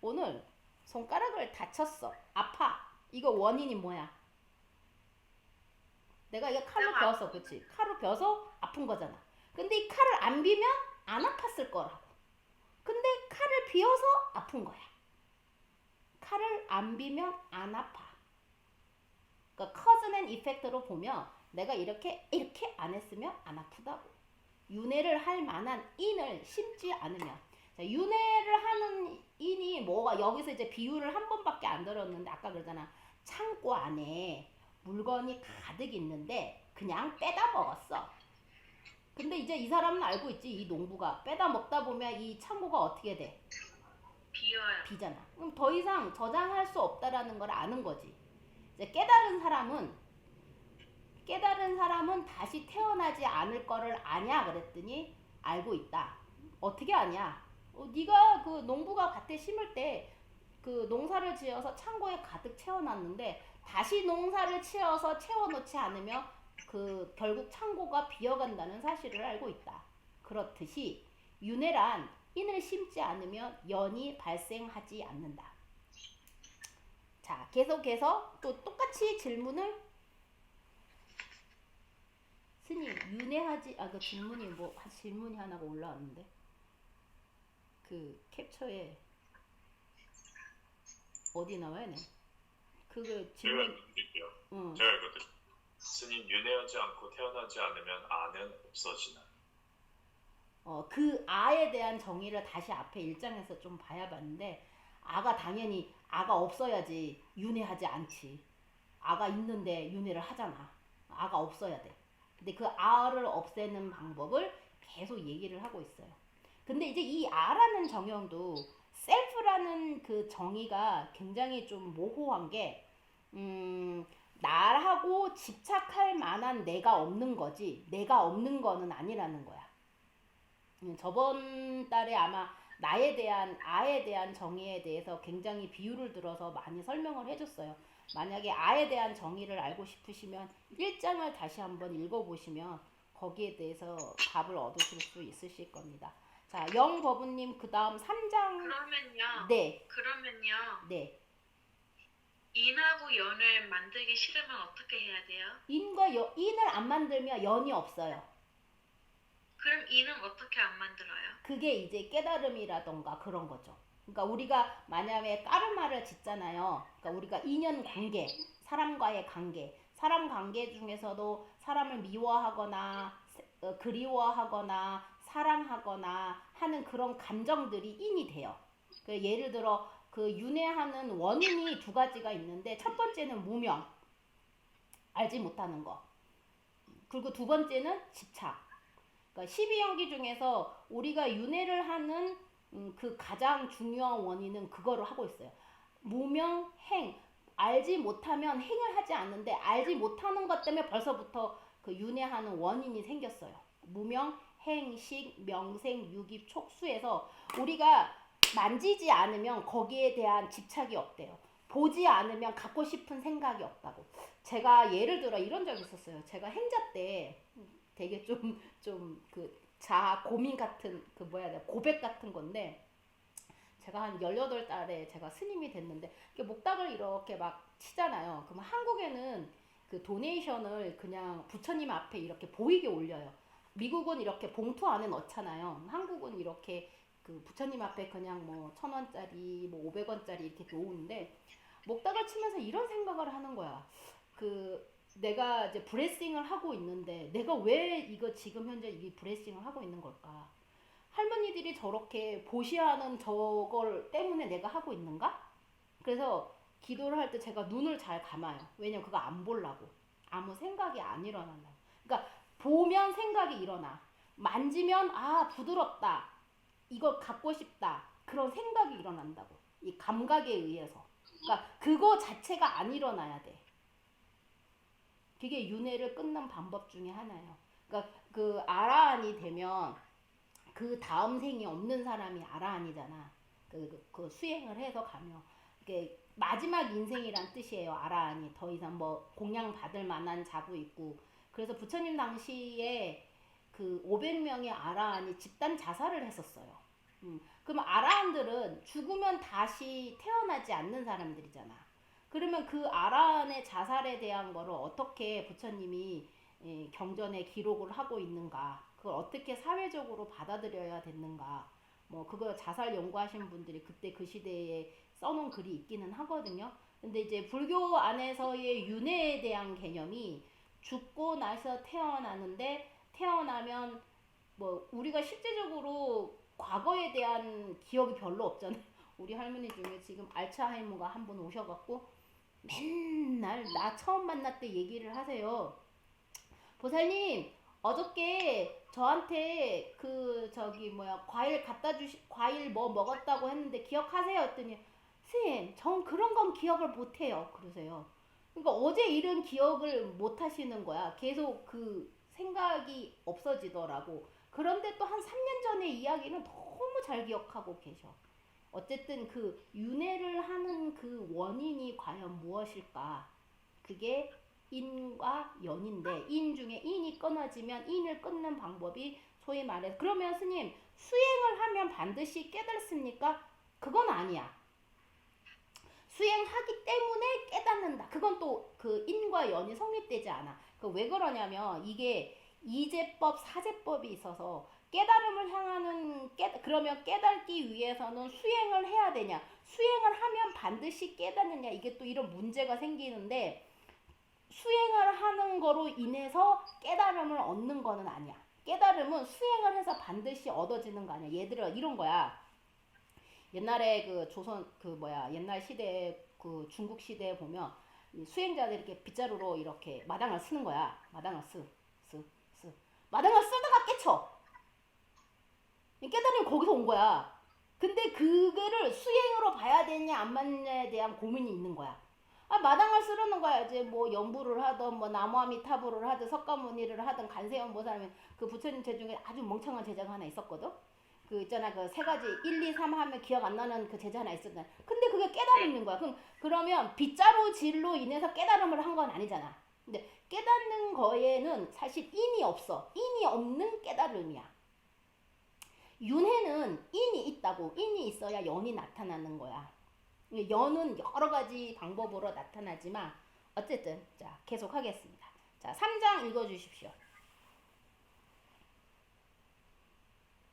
오늘 손가락을 다쳤어. 아파. 이거 원인이 뭐야? 내가 이거 칼로 내가 베었어. 그치? 칼로 베어서 아픈 거잖아. 근데 이 칼을 안 비면 안 아팠을 거라고. 근데 칼을 비어서 아픈 거야. 칼을 안 비면 안 아파. 그러니까 커즈 앤 이펙트로 보면 내가 이렇게 안 했으면 안 아프다고. 윤회를 할 만한 인을 심지 않으면. 자, 윤회를 하는 인이 뭐가, 여기서 이제 비유를 한 번밖에 안 들었는데 아까 그러잖아. 창고 안에 물건이 가득 있는데 그냥 빼다 먹었어. 근데 이제 이 사람은 알고 있지. 이 농부가 빼다 먹다 보면 이 창고가 어떻게 돼? 비어요. 비잖아. 그럼 더 이상 저장할 수 없다라는 걸 아는 거지. 이제 깨달은 사람은 다시 태어나지 않을 거를 아냐 그랬더니 알고 있다. 어떻게 아냐? 네가 그 농부가 밭에 심을 때 그 농사를 지어서 창고에 가득 채워놨는데 다시 농사를 지어서 채워놓지 않으면 그 결국 창고가 비어간다는 사실을 알고 있다. 그렇듯이 윤회란 인을 심지 않으면 연이 발생하지 않는다. 자, 계속해서 또 똑같이 질문을 스님 윤회하지 그 질문이 하나가 올라왔는데 그 캡처에 어디 나와야 네? 그거 제가 질문. 드릴게요. 응. 제가 읽어드릴게요. 스님, 윤회하지 않고 태어나지 않으면 아는 없어지나? 그 아에 대한 정의를 다시 앞에 1장에서 좀 봐야 봤는데 아가 당연히 아가 없어야지 윤회하지 않지. 아가 있는데 윤회를 하잖아. 아가 없어야 돼. 근데 그 아를 없애는 방법을 계속 얘기를 하고 있어요. 근데 이제 이 아라는 정형도 셀프라는 그 정의가 굉장히 좀 모호한 게 나하고 집착할 만한 내가 없는 거지 내가 없는 거는 아니라는 거야. 저번 달에 아마 아에 대한 정의에 대해서 굉장히 비유를 들어서 많이 설명을 해줬어요. 만약에 아에 대한 정의를 알고 싶으시면 1장을 다시 한번 읽어보시면 거기에 대해서 답을 얻으실 수 있으실 겁니다. 자, 영버부님 그 다음 3장. 그러면요. 네. 네. 인하고 연을 만들기 싫으면 어떻게 해야 돼요? 인을 안 만들면 연이 없어요. 그럼 인은 어떻게 안 만들어요? 그게 이제 깨달음이라던가 그런 거죠. 그러니까 우리가 만약에 까르마를 짓잖아요. 그러니까 우리가 인연 관계, 사람과의 관계, 사람 관계 중에서도 사람을 미워하거나 그리워하거나 사랑하거나 하는 그런 감정들이 인이 돼요. 예를 들어 그 윤회하는 원인이 두 가지가 있는데 첫 번째는 무명, 알지 못하는 거. 그리고 두 번째는 집착. 그러니까 12연기 중에서 우리가 윤회를 하는 그 가장 중요한 원인은 그거를 하고 있어요. 무명, 행. 알지 못하면 행을 하지 않는데 알지 못하는 것 때문에 벌써부터 그 윤회하는 원인이 생겼어요. 무명, 행식, 명생, 유깁, 촉수에서 우리가 만지지 않으면 거기에 대한 집착이 없대요. 보지 않으면 갖고 싶은 생각이 없다고. 제가 예를 들어 이런 적이 있었어요. 제가 행자 때 되게 좀 그 자아 고민 같은 그 고백 같은 건데 제가 한 18달에 제가 스님이 됐는데 목닥을 이렇게 막 치잖아요. 그러면 한국에는 그 도네이션을 그냥 부처님 앞에 이렇게 보이게 올려요. 미국은 이렇게 봉투 안에 넣잖아요. 한국은 이렇게 그 부처님 앞에 그냥 뭐 1,000원짜리 뭐 500원짜리 이렇게 놓는데 목닥을 치면서 이런 생각을 하는 거야. 그 내가 이제 브레싱을 하고 있는데 내가 왜 이거 지금 현재 이 브레싱을 하고 있는 걸까? 할머니들이 저렇게 보시하는 저걸 때문에 내가 하고 있는가? 그래서 기도를 할 때 제가 눈을 잘 감아요. 왜냐면 그거 안 보려고. 아무 생각이 안 일어난다고. 그러니까 보면 생각이 일어나. 만지면 아 부드럽다. 이걸 갖고 싶다. 그런 생각이 일어난다고. 이 감각에 의해서. 그러니까 그거 자체가 안 일어나야 돼. 그게 윤회를 끊는 방법 중에 하나예요. 그러니까 그 아라한이 되면 그 다음 생이 없는 사람이 아라한이잖아. 그 수행을 해서 가면 그게 마지막 인생이란 뜻이에요. 아라한이 더 이상 뭐 공양 받을 만한 자부 있고. 그래서 부처님 당시에 그 500명의 아라한이 집단 자살을 했었어요. 그럼 아라한들은 죽으면 다시 태어나지 않는 사람들이잖아. 그러면 그 아라한의 자살에 대한 거를 어떻게 부처님이 경전에 기록을 하고 있는가? 그걸 어떻게 사회적으로 받아들여야 됐는가? 뭐 그거 자살 연구하신 분들이 그때 그 시대에 써놓은 글이 있기는 하거든요. 근데 이제 불교 안에서의 윤회에 대한 개념이 죽고 나서 태어나는데 태어나면 뭐 우리가 실제적으로 과거에 대한 기억이 별로 없잖아요. 우리 할머니 중에 지금 알츠하이머가 한 분 오셔갖고 맨날 나 처음 만날 때 얘기를 하세요. 보살님 어저께 저한테 그 저기 뭐야 과일 뭐 먹었다고 했는데 기억하세요? 했더니 스님 전 그런 건 기억을 못해요. 그러세요. 그러니까 어제 일은 기억을 못 하시는 거야. 계속 그 생각이 없어지더라고. 그런데 또 한 3년 전의 이야기는 너무 잘 기억하고 계셔. 어쨌든 그 윤회를 하는 그 원인이 과연 무엇일까? 그게 인과 연인데 인 중에 인이 끊어지면 인을 끊는 방법이 소위 말해 그러면 스님 수행을 하면 반드시 깨달습니까? 그건 아니야. 수행하기 때문에 깨닫는다. 그건 또 그 인과 연이 성립되지 않아. 그 왜 그러냐면 이게 이제법, 사제법이 있어서 깨달음을 향하는 그러면 깨닫기 위해서는 수행을 해야 되냐? 수행을 하면 반드시 깨닫느냐? 이게 또 이런 문제가 생기는데 수행을 하는 거로 인해서 깨달음을 얻는 거는 아니야. 깨달음은 수행을 해서 반드시 얻어지는 거 아니야. 예를 들어 이런 거야. 옛날에 그 조선 그 뭐야 옛날 시대에 그 중국 시대에 보면 수행자들이 이렇게 빗자루로 이렇게 마당을 쓰는 거야. 마당을 마당을 쓰다가 깨쳐. 깨달음이 거기서 온 거야. 근데 그거를 수행으로 봐야 되냐 안 맞냐에 대한 고민이 있는 거야. 아, 마당을 쓰려는 거야. 이제 뭐 연부를 하든 뭐 나무아미타불을 하든 석가모니를 하든 간세음보살하면 그 부처님 제 중에 아주 멍청한 제자가 하나 있었거든. 그 있잖아 그 세 가지 1, 2, 3 하면 기억 안 나는 그 제자 하나 있었잖아. 근데 그게 깨달음인 거야. 그러면 빗자루질로 인해서 깨달음을 한 건 아니잖아. 근데 깨닫는 거에는 사실 인이 없어. 인이 없는 깨달음이야. 윤회는 인이 있다고. 인이 있어야 연이 나타나는 거야. 연은 여러 가지 방법으로 나타나지만 어쨌든 자 계속 하겠습니다. 자 3장 읽어주십시오.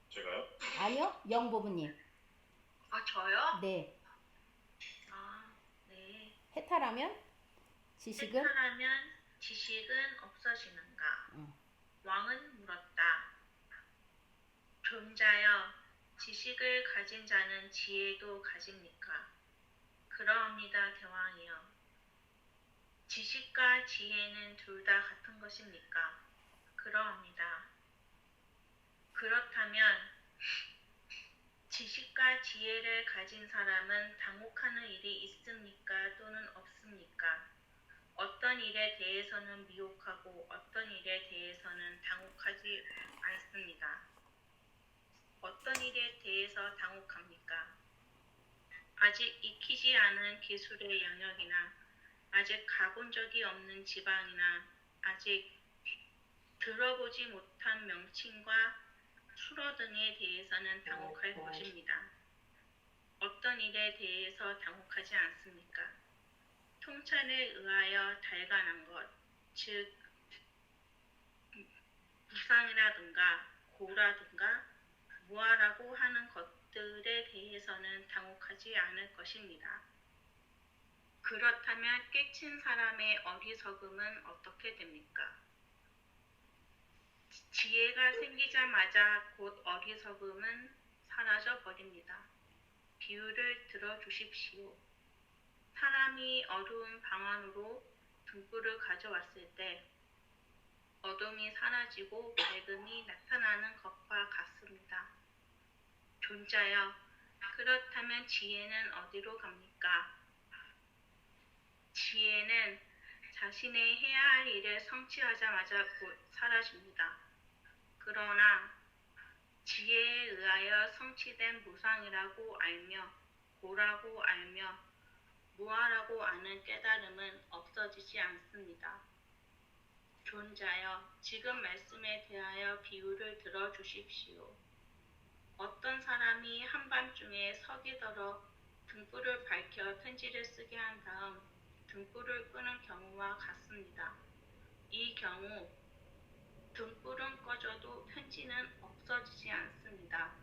제가요? 아니요 영보부님. 아, 저요? 네. 아, 네. 해탈하면 지식은 해탈하면 지식은 없어지는가? 응. 왕은 물었다. 존자여, 지식을 가진 자는 지혜도 가집니까? 그러합니다, 대왕이여. 지식과 지혜는 둘 다 같은 것입니까? 그러합니다. 그렇다면 지식과 지혜를 가진 사람은 당혹하는 일이 있습니까? 또는 없습니까? 어떤 일에 대해서는 미혹하고 어떤 일에 대해서는 당혹하지 않습니다. 어떤 일에 대해서 당혹합니까? 아직 익히지 않은 기술의 영역이나 아직 가본 적이 없는 지방이나 아직 들어보지 못한 명칭과 수로 등에 대해서는 당혹할 것입니다. 어떤 일에 대해서 당혹하지 않습니까? 통찰에 의하여 달관한 것, 즉 무상이라든가 고라든가 무아라고 하는 것들에 대해서는 당혹하지 않을 것입니다. 그렇다면 깨친 사람의 어리석음은 어떻게 됩니까? 지혜가 생기자마자 곧 어리석음은 사라져 버립니다. 비유를 들어주십시오. 사람이 어두운 방 안으로 등불을 가져왔을 때 어둠이 사라지고 밝음이 나타나는 것과 같습니다. 존자여, 그렇다면 지혜는 어디로 갑니까? 지혜는 자신의 해야 할 일을 성취하자마자 곧 사라집니다. 그러나 지혜에 의하여 성취된 무상이라고 알며 고라고 알며 무아라고 아는 깨달음은 없어지지 않습니다. 존자여, 지금 말씀에 대하여 비유를 들어주십시오. 어떤 사람이 한밤중에 서기더러 등불을 밝혀 편지를 쓰게 한 다음 등불을 끄는 경우와 같습니다. 이 경우 등불은 꺼져도 편지는 없어지지 않습니다.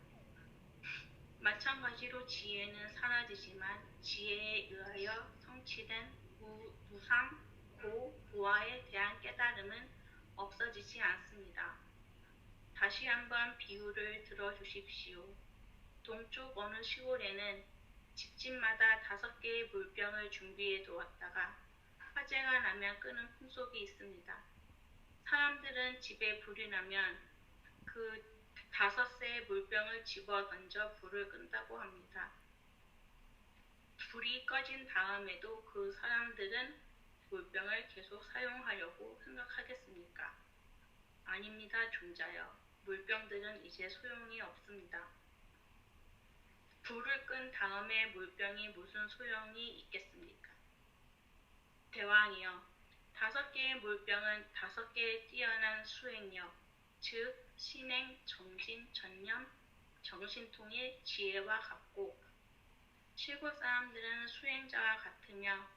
마찬가지로 지혜는 사라지지만 지혜에 의하여 성취된 무상, 고, 무아에 대한 깨달음은 없어지지 않습니다. 다시 한번 비유를 들어주십시오. 동쪽 어느 시골에는 집집마다 5개의 물병을 준비해 두었다가 화재가 나면 끄는 풍속이 있습니다. 사람들은 집에 불이 나면 그 5개의 물병을 집어 던져 불을 끈다고 합니다. 불이 꺼진 다음에도 그 사람들은 물병을 계속 사용하려고 생각하겠습니까? 아닙니다, 존자여. 물병들은 이제 소용이 없습니다. 불을 끈 다음에 물병이 무슨 소용이 있겠습니까? 대왕이여, 5개의 물병은 5개의 뛰어난 수행력, 즉 신행, 정진, 전념, 정신통일, 지혜와 같고 시골 사람들은 수행자와 같으며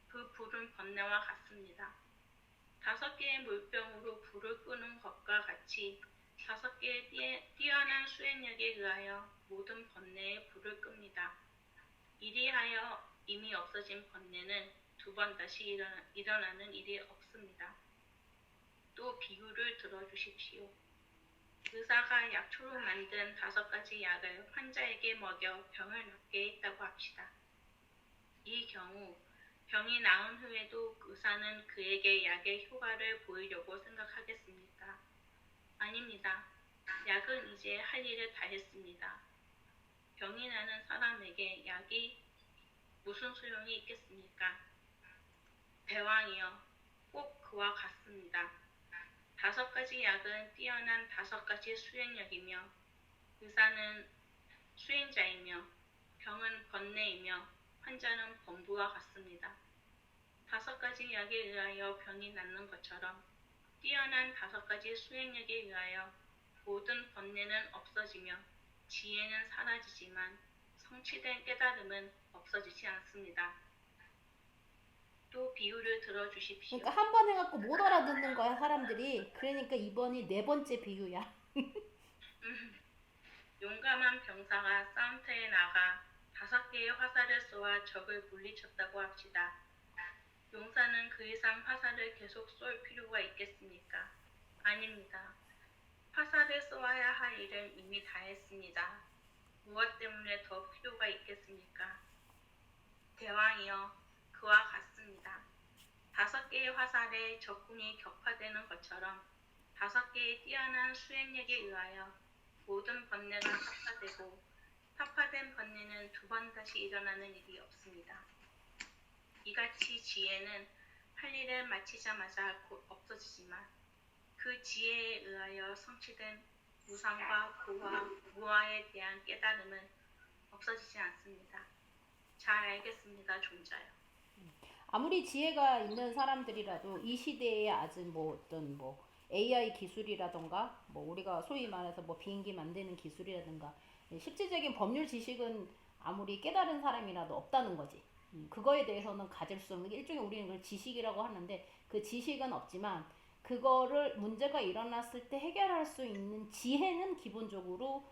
그 불은 번뇌와 같습니다. 5개의 물병으로 불을 끄는 것과 같이 5개의 뛰어난 수행력에 의하여 모든 번뇌의 불을 끕니다. 이리하여 이미 없어진 번뇌는 2번 다시 일어나는 일이 없습니다. 또 비유를 들어주십시오. 의사가 약초로 만든 5가지 약을 환자에게 먹여 병을 낫게 했다고 합시다. 이 경우 병이 나은 후에도 의사는 그에게 약의 효과를 보이려고 생각하겠습니까? 아닙니다. 약은 이제 할 일을 다 했습니다. 병이 나는 사람에게 약이 무슨 소용이 있겠습니까? 대왕이여, 꼭 그와 같습니다. 5가지 약은 뛰어난 5가지 수행력이며 의사는 수행자이며 병은 번뇌이며 환자는 범부와 같습니다. 5가지 약에 의하여 병이 낫는 것처럼 뛰어난 5가지 수행력에 의하여 모든 번뇌는 없어지며 지혜는 사라지지만 성취된 깨달음은 없어지지 않습니다. 또 비유를 들어주십시오. 그러니까 한 번 해갖고 못 알아듣는 거야 사람들이. 그러니까 이번이 4번째 비유야. 용감한 병사가 싸움터에 나가 5개의 화살을 쏘아 적을 물리쳤다고 합시다. 용사는 그 이상 화살을 계속 쏠 필요가 있겠습니까? 아닙니다. 화살을 쏘아야 할 일은 이미 다 했습니다. 무엇 때문에 더 필요가 있겠습니까? 대왕이여, 그와 같습니다. 5개의 화살에 적군이 격파되는 것처럼 5개의 뛰어난 수행력에 의하여 모든 번뇌가 타파되고 타파된 번뇌는 2번 다시 일어나는 일이 없습니다. 이같이 지혜는 할 일을 마치자마자 곧 없어지지만 그 지혜에 의하여 성취된 무상과 고와 무아에 대한 깨달음은 없어지지 않습니다. 잘 알겠습니다, 존자요. 아무리 지혜가 있는 사람들이라도 이 시대에 아직 뭐 어떤 뭐 AI 기술이라던가 뭐 우리가 소위 말해서 뭐 비행기 만드는 기술이라든가 실질적인 법률 지식은 아무리 깨달은 사람이라도 없다는 거지. 그거에 대해서는 가질 수 없는 게 일종의 우리는 그걸 지식이라고 하는데 그 지식은 없지만 그거를 문제가 일어났을 때 해결할 수 있는 지혜는 기본적으로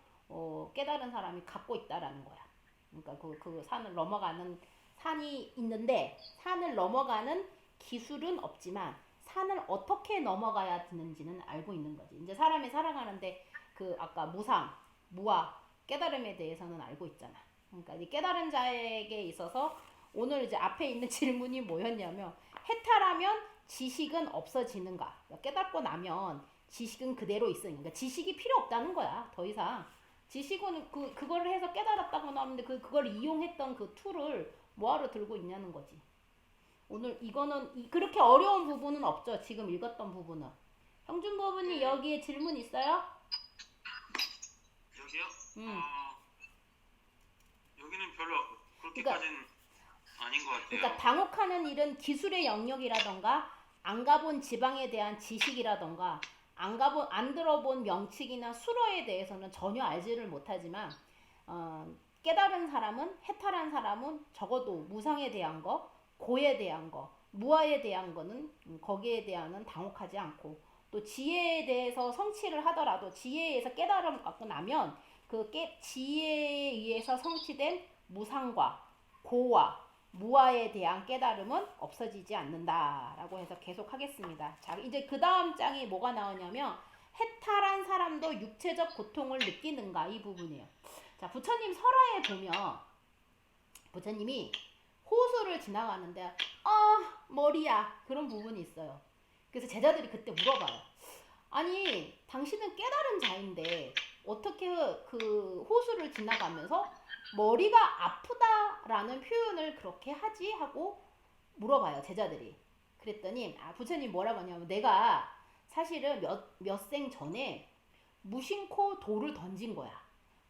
깨달은 사람이 갖고 있다라는 거야. 그러니까 그 산을 넘어가는 산이 있는데 산을 넘어가는 기술은 없지만 산을 어떻게 넘어가야 되는지는 알고 있는 거지. 이제 사람이 살아가는데 그 아까 무상, 무아, 깨달음에 대해서는 알고 있잖아. 그러니까 이 깨달은 자에게 있어서 오늘 이제 앞에 있는 질문이 뭐였냐면 해탈하면 지식은 없어지는가? 그러니까 깨닫고 나면 지식은 그대로 있으니까 그러니까 지식이 필요 없다는 거야. 더 이상 지식은 그걸 해서 깨달았다고 나오는데 그걸 이용했던 그 툴을 뭐하러 들고 있냐는 거지. 오늘 이거는 그렇게 어려운 부분은 없죠. 지금 읽었던 부분은. 형준 부분이 여기에 질문 있어요? 여기요? 음. 여기는 별로 그렇게까지는 아닌 것 같아요. 그러니까 당혹하는 일은 기술의 영역이라던가 안 가본 지방에 대한 지식이라던가 안 들어본 명칭이나 수로에 대해서는 전혀 알지를 못하지만 깨달은 사람은 해탈한 사람은 적어도 무상에 대한 거, 고에 대한 거, 무아에 대한 거는 거기에 대한은 당혹하지 않고 또 지혜에 대해서 성취를 하더라도 지혜에서 깨달음을 갖고 나면 그 지혜에 의해서 성취된 무상과 고와 무아에 대한 깨달음은 없어지지 않는다라고 해서 계속 하겠습니다. 자, 이제 그 다음 장이 뭐가 나오냐면 해탈한 사람도 육체적 고통을 느끼는가 이 부분이에요. 자, 부처님 설화에 보면 부처님이 호수를 지나가는데 머리야 그런 부분이 있어요. 그래서 제자들이 그때 물어봐요. 아니 당신은 깨달은 자인데 어떻게 그 호수를 지나가면서 머리가 아프다라는 표현을 그렇게 하지? 하고 물어봐요 제자들이. 그랬더니 부처님 뭐라고 하냐면 내가 사실은 몇 생 전에 무심코 돌을 던진 거야.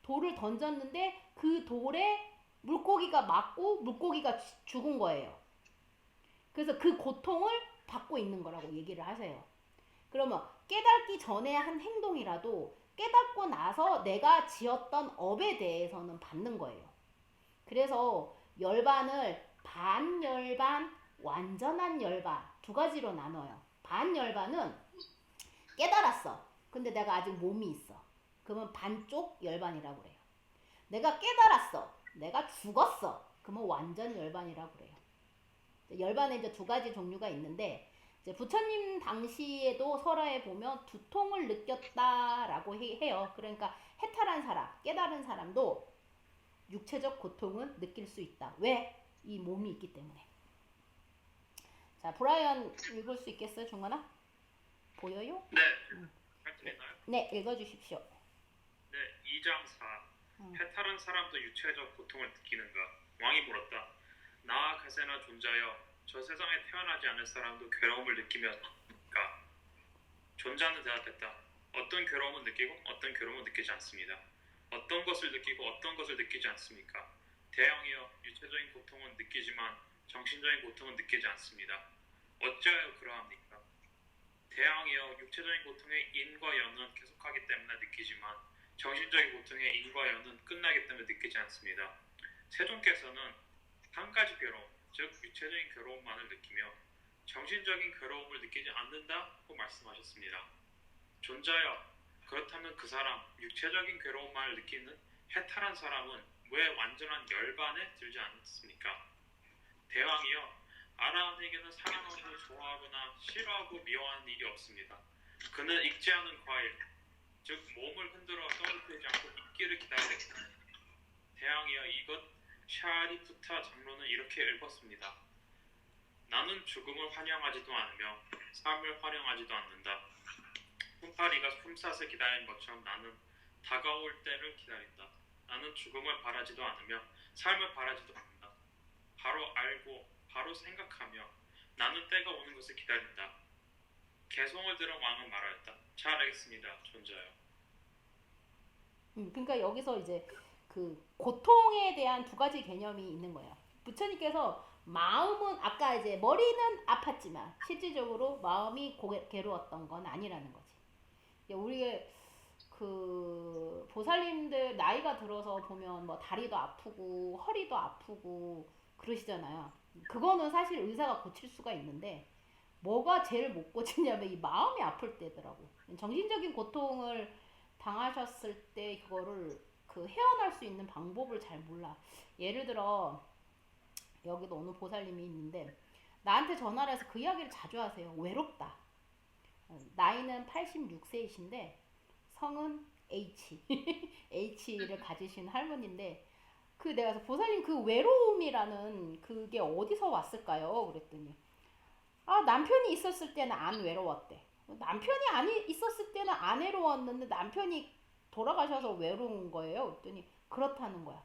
돌을 던졌는데 그 돌에 물고기가 맞고 물고기가 죽은 거예요. 그래서 그 고통을 받고 있는 거라고 얘기를 하세요. 그러면 깨닫기 전에 한 행동이라도 깨닫고 나서 내가 지었던 업에 대해서는 받는 거예요. 그래서 열반을 반열반, 완전한 열반 두 가지로 나눠요. 반열반은 깨달았어. 근데 내가 아직 몸이 있어. 그러면 반쪽 열반이라고 그래요. 내가 깨달았어. 내가 죽었어. 그러면 완전 열반이라고 그래요. 열반에 이제 두 가지 종류가 있는데 이제 부처님 당시에도 설화에 보면 두통을 느꼈다라고 해요. 그러니까 해탈한 사람, 깨달은 사람도 육체적 고통은 느낄 수 있다. 왜? 이 몸이 있기 때문에. 자, 브라이언 읽을 수 있겠어요, 중간아? 보여요? 네. 할 되나요? 네, 읽어주십시오. 네. 2장 4. 해탈한 사람도 육체적 고통을 느끼는가? 왕이 물었다. 나아가세나 존자여, 저 세상에 태어나지 않을 사람도 괴로움을 느끼면까? 존자는 대답했다. 어떤 괴로움은 느끼고 어떤 괴로움은 느끼지 않습니다. 어떤 것을 느끼고 어떤 것을 느끼지 않습니까? 대왕이여, 육체적인 고통은 느끼지만 정신적인 고통은 느끼지 않습니다. 어찌하여 그러합니까? 대왕이여, 육체적인 고통의 인과 연은 계속하기 때문에 느끼지만 정신적인 고통의 인과 연은 끝나기 때문에 느끼지 않습니다. 세존께서는 한 가지 괴로움, 즉 육체적인 괴로움만을 느끼며 정신적인 괴로움을 느끼지 않는다고 말씀하셨습니다. 존자여, 그렇다면 그 사람, 육체적인 괴로움을 느끼는 해탈한 사람은 왜 완전한 열반에 들지 않습니까? 대왕이여, 아라한에게는 사랑하고 좋아하거나 싫어하고 미워하는 일이 없습니다. 그는 익지 않은 과일, 즉 몸을 흔들어 떨어뜨리지 않고 익기를 기다리겠다. 대왕이여, 이것 샤리푸타 장로는 이렇게 읽었습니다. 나는 죽음을 환영하지도 않으며 삶을 환영하지도 않는다. 품파리가 품삯을 기다리는 것처럼 나는 다가올 때를 기다린다. 나는 죽음을 바라지도 않으며 삶을 바라지도 않는다. 바로 알고 바로 생각하며 나는 때가 오는 것을 기다린다. 개성을 들은 왕은 말하였다. 잘 알겠습니다. 존자요. 그러니까 여기서 이제 그 고통에 대한 두 가지 개념이 있는 거예요. 부처님께서 마음은 아까 이제 머리는 아팠지만 실질적으로 마음이 괴로웠던 건 아니라는 거지. 우리가 그 보살님들 나이가 들어서 보면 뭐 다리도 아프고 허리도 아프고 그러시잖아요. 그거는 사실 의사가 고칠 수가 있는데 뭐가 제일 못 고치냐면 이 마음이 아플 때더라고. 정신적인 고통을 당하셨을 때 그거를 그 헤어날 수 있는 방법을 잘 몰라. 예를 들어 여기도 어느 보살님이 있는데 나한테 전화를 해서 그 이야기를 자주 하세요. 외롭다. 나이는 86세이신데 성은 H H를 가지신 할머니인데 그 내가 보살님 그 외로움이라는 그게 어디서 왔을까요? 그랬더니 남편이 있었을 때는 안 외로웠대. 남편이 아니 있었을 때는 안 외로웠는데 남편이 돌아가셔서 외로운 거예요. 그랬더니 그렇다는 거야.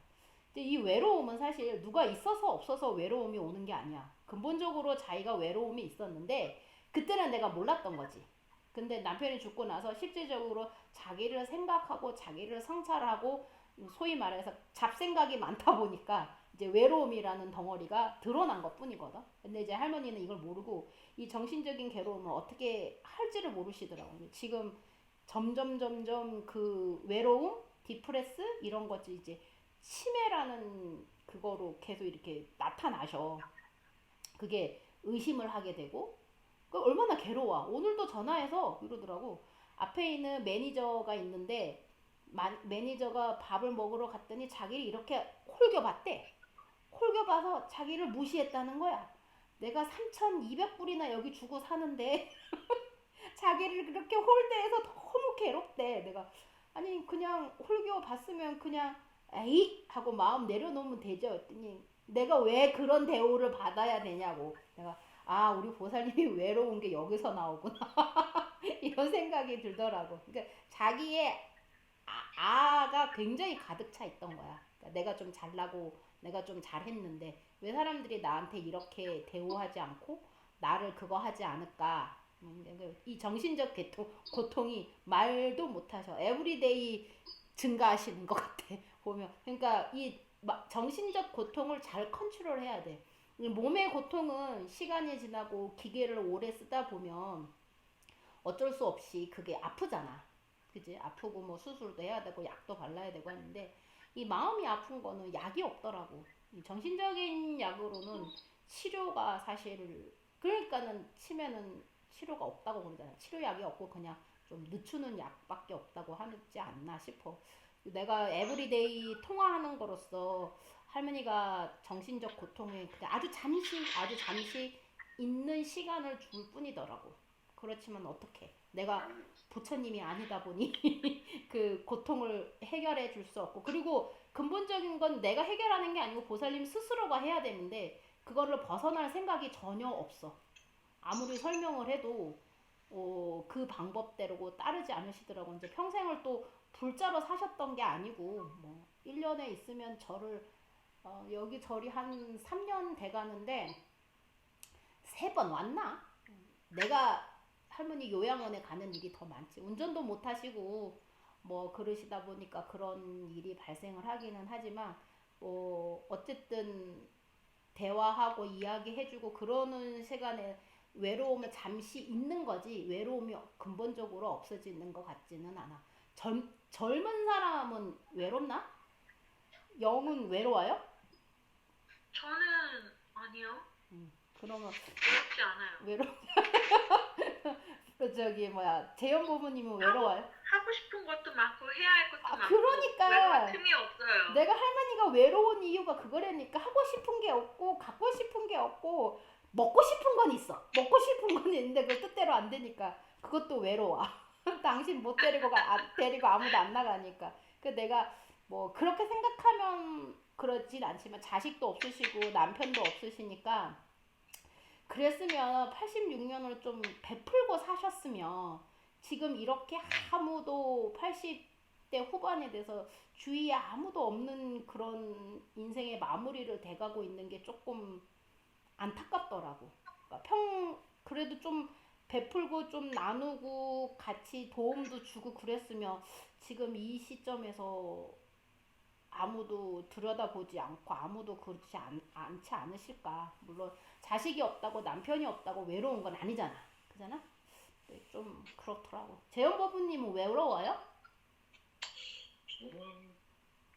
근데 이 외로움은 사실 누가 있어서 없어서 외로움이 오는 게 아니야. 근본적으로 자기가 외로움이 있었는데 그때는 내가 몰랐던 거지. 근데 남편이 죽고 나서 실질적으로 자기를 생각하고 자기를 성찰하고 소위 말해서 잡생각이 많다 보니까 이제 외로움이라는 덩어리가 드러난 것 뿐이거든. 근데 이제 할머니는 이걸 모르고 이 정신적인 괴로움을 어떻게 할지를 모르시더라고요. 지금 점점 그 외로움, 디프레스 이런 것이 이제 치매라는 그거로 계속 이렇게 나타나셔. 그게 의심을 하게 되고 그 얼마나 괴로워. 오늘도 전화해서 이러더라고. 앞에 있는 매니저가 있는데 매니저가 밥을 먹으러 갔더니 자기를 이렇게 홀겨봤대. 홀겨봐서 자기를 무시했다는 거야. 내가 3,200불이나 여기 주고 사는데 자기를 그렇게 홀대해서 너무 괴롭대. 내가 아니 그냥 홀겨봤으면 그냥 에이 하고 마음 내려놓으면 되죠. 했더니 내가 왜 그런 대우를 받아야 되냐고. 내가 우리 보살님이 외로운 게 여기서 나오구나. 이런 생각이 들더라고. 그러니까 자기의 아가 굉장히 가득 차 있던 거야. 그러니까 내가 좀 잘나고 내가 좀 잘했는데 왜 사람들이 나한테 이렇게 대우하지 않고 나를 그거 하지 않을까. 이 정신적 고통이 말도 못하셔. 에브리데이 증가하시는 것 같아. 보면. 그러니까 이 정신적 고통을 잘 컨트롤해야 돼. 몸의 고통은 시간이 지나고 기계를 오래 쓰다 보면 어쩔 수 없이 그게 아프잖아. 그지? 아프고 뭐 수술도 해야 되고 약도 발라야 되고 하는데 이 마음이 아픈 거는 약이 없더라고. 이 정신적인 약으로는 치료가 사실 그러니까는 치매는 치료가 없다고 그러잖아. 치료약이 없고 그냥 좀 늦추는 약밖에 없다고 하지 않나 싶어. 내가 에브리데이 통화하는 거로서 할머니가 정신적 고통에 그냥 아주 잠시 있는 시간을 줄 뿐이더라고. 그렇지만 어떡해. 내가 부처님이 아니다 보니 그 고통을 해결해 줄 수 없고 그리고 근본적인 건 내가 해결하는 게 아니고 보살님 스스로가 해야 되는데 그거를 벗어날 생각이 전혀 없어. 아무리 설명을 해도 그 방법대로 따르지 않으시더라고. 이제 평생을 또 불자로 사셨던 게 아니고 뭐 1년에 있으면 절을 여기 절이 한 3년 돼가는데 3번 왔나? 내가 할머니 요양원에 가는 일이 더 많지. 운전도 못 하시고 뭐 그러시다 보니까 그런 일이 발생을 하기는 하지만 어쨌든 대화하고 이야기해주고 그러는 시간에 외로움을 잠시 있는 거지 외로움이 근본적으로 없어지는 것 같지는 않아. 젊은 사람은 외롭나? 영은 외로워요? 저는 아니요. 그러면 외롭지 않아요. 그 저기 뭐야 재현 부모님은 외로워요? 하고 싶은 것도 많고 해야 할 것도 많고 그러니까 외로울 틈이 없어요. 내가 할머니가 외로운 이유가 그거라니까. 하고 싶은 게 없고 갖고 싶은 게 없고 먹고 싶은 건 있어. 먹고 싶은 건 있는데 그 뜻대로 안 되니까 그것도 외로워. 당신 못 데리고 아무도 안 나가니까. 그 내가 뭐 그렇게 생각하면 그렇진 않지만 자식도 없으시고 남편도 없으시니까 그랬으면 86년을 좀 베풀고 사셨으면 지금 이렇게 아무도 80대 후반에 대해서 주위에 아무도 없는 그런 인생의 마무리를 돼가고 있는 게 조금 안타깝더라고. 그러니까 그래도 좀 베풀고 좀 나누고 같이 도움도 주고 그랬으면 지금 이 시점에서 아무도 들여다보지 않고 아무도 그렇지 않지 않으실까. 물론 자식이 없다고 남편이 없다고 외로운 건 아니잖아. 그잖아? 네, 좀 그렇더라고. 재현 버부님은 외로워요? 저는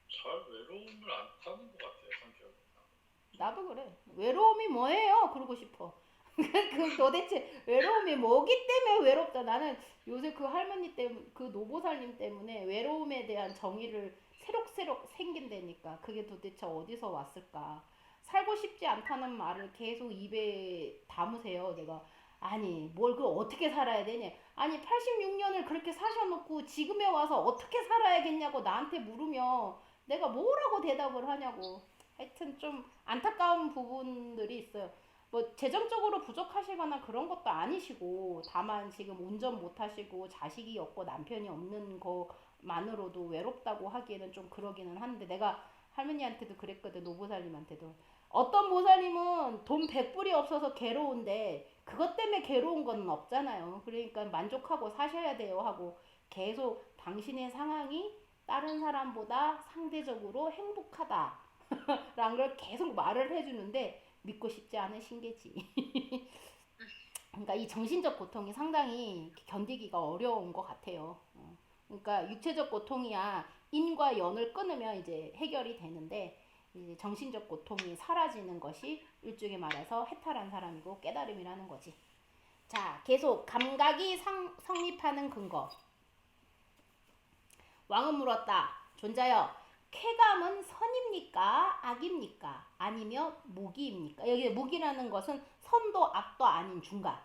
잘 외로움을 안 타는 것 같아요, 성격이. 나도 그래. 외로움이 뭐예요? 그러고 싶어. 그 도대체 외로움이 뭐기 때문에 외롭다. 나는 요새 그 할머니 때문에 그 노보살님 때문에 외로움에 대한 정의를 새록새록 생긴다니까. 그게 도대체 어디서 왔을까? 살고 싶지 않다는 말을 계속 입에 담으세요. 내가 아니 뭘 그 어떻게 살아야 되냐. 아니 86년을 그렇게 사셔놓고 지금에 와서 어떻게 살아야겠냐고 나한테 물으면 내가 뭐라고 대답을 하냐고. 하여튼 좀 안타까운 부분들이 있어요. 뭐 재정적으로 부족하시거나 그런 것도 아니시고 다만 지금 운전 못하시고 자식이 없고 남편이 없는 거만으로도 외롭다고 하기에는 좀 그러기는 한데 내가 할머니한테도 그랬거든. 노보살님한테도 어떤 보살님은 돈 100불이 없어서 괴로운데 그것 때문에 괴로운 건 없잖아요. 그러니까 만족하고 사셔야 돼요 하고 계속 당신의 상황이 다른 사람보다 상대적으로 행복하다 라는 걸 계속 말을 해주는데 믿고 싶지 않으신 게지. 그러니까 이 정신적 고통이 상당히 견디기가 어려운 것 같아요. 그러니까 육체적 고통이야 인과 연을 끊으면 이제 해결이 되는데 이제 정신적 고통이 사라지는 것이 일종의 말해서 해탈한 사람이고 깨달음이라는 거지. 자, 계속 감각이 성립하는 근거. 왕은 물었다. 존자여, 쾌감은 선입니까? 악입니까? 아니면 무기입니까? 여기 무기라는 것은 선도 악도 아닌 중간.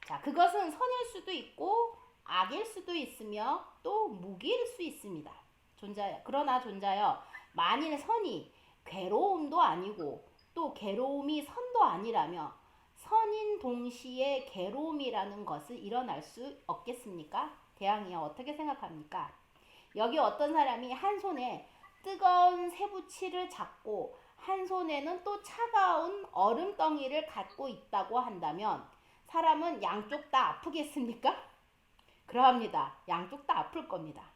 자, 그것은 선일 수도 있고 악일 수도 있으며 또 무기일 수 있습니다. 존자여, 그러나 존자여, 만일 선이 괴로움도 아니고 또 괴로움이 선도 아니라며 선인 동시에 괴로움이라는 것을 일어날 수 없겠습니까? 대왕이여, 어떻게 생각합니까? 여기 어떤 사람이 한 손에 뜨거운 쇠붙이를 잡고 한 손에는 또 차가운 얼음덩이를 갖고 있다고 한다면 사람은 양쪽 다 아프겠습니까? 그러합니다. 양쪽 다 아플 겁니다.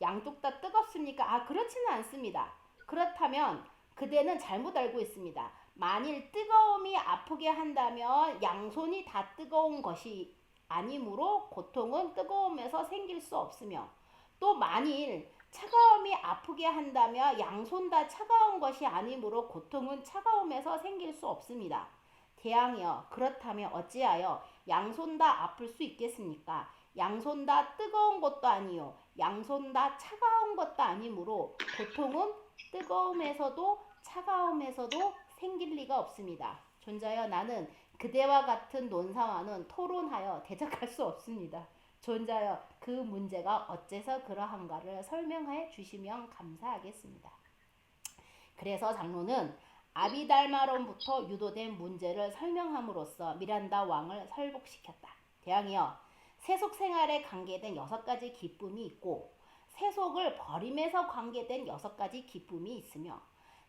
양쪽 다 뜨겁습니까? 아, 그렇지는 않습니다. 그렇다면 그대는 잘못 알고 있습니다. 만일 뜨거움이 아프게 한다면 양손이 다 뜨거운 것이 아니므로 고통은 뜨거움에서 생길 수 없으며 또 만일 차가움이 아프게 한다면 양손 다 차가운 것이 아니므로 고통은 차가움에서 생길 수 없습니다. 대왕이여, 그렇다면 어찌하여 양손 다 아플 수 있겠습니까? 양손 다 뜨거운 것도 아니요 양손 다 차가운 것도 아니므로 고통은 뜨거움에서도 차가움에서도 생길 리가 없습니다. 존자여, 나는 그대와 같은 논사와는 토론하여 대적할 수 없습니다. 존자여, 그 문제가 어째서 그러한가를 설명해 주시면 감사하겠습니다. 그래서 장로는 아비달마론부터 유도된 문제를 설명함으로써 미란다 왕을 설복시켰다. 대왕이여, 세속 생활에 관계된 6가지 기쁨이 있고 세속을 버림에서 관계된 6가지 기쁨이 있으며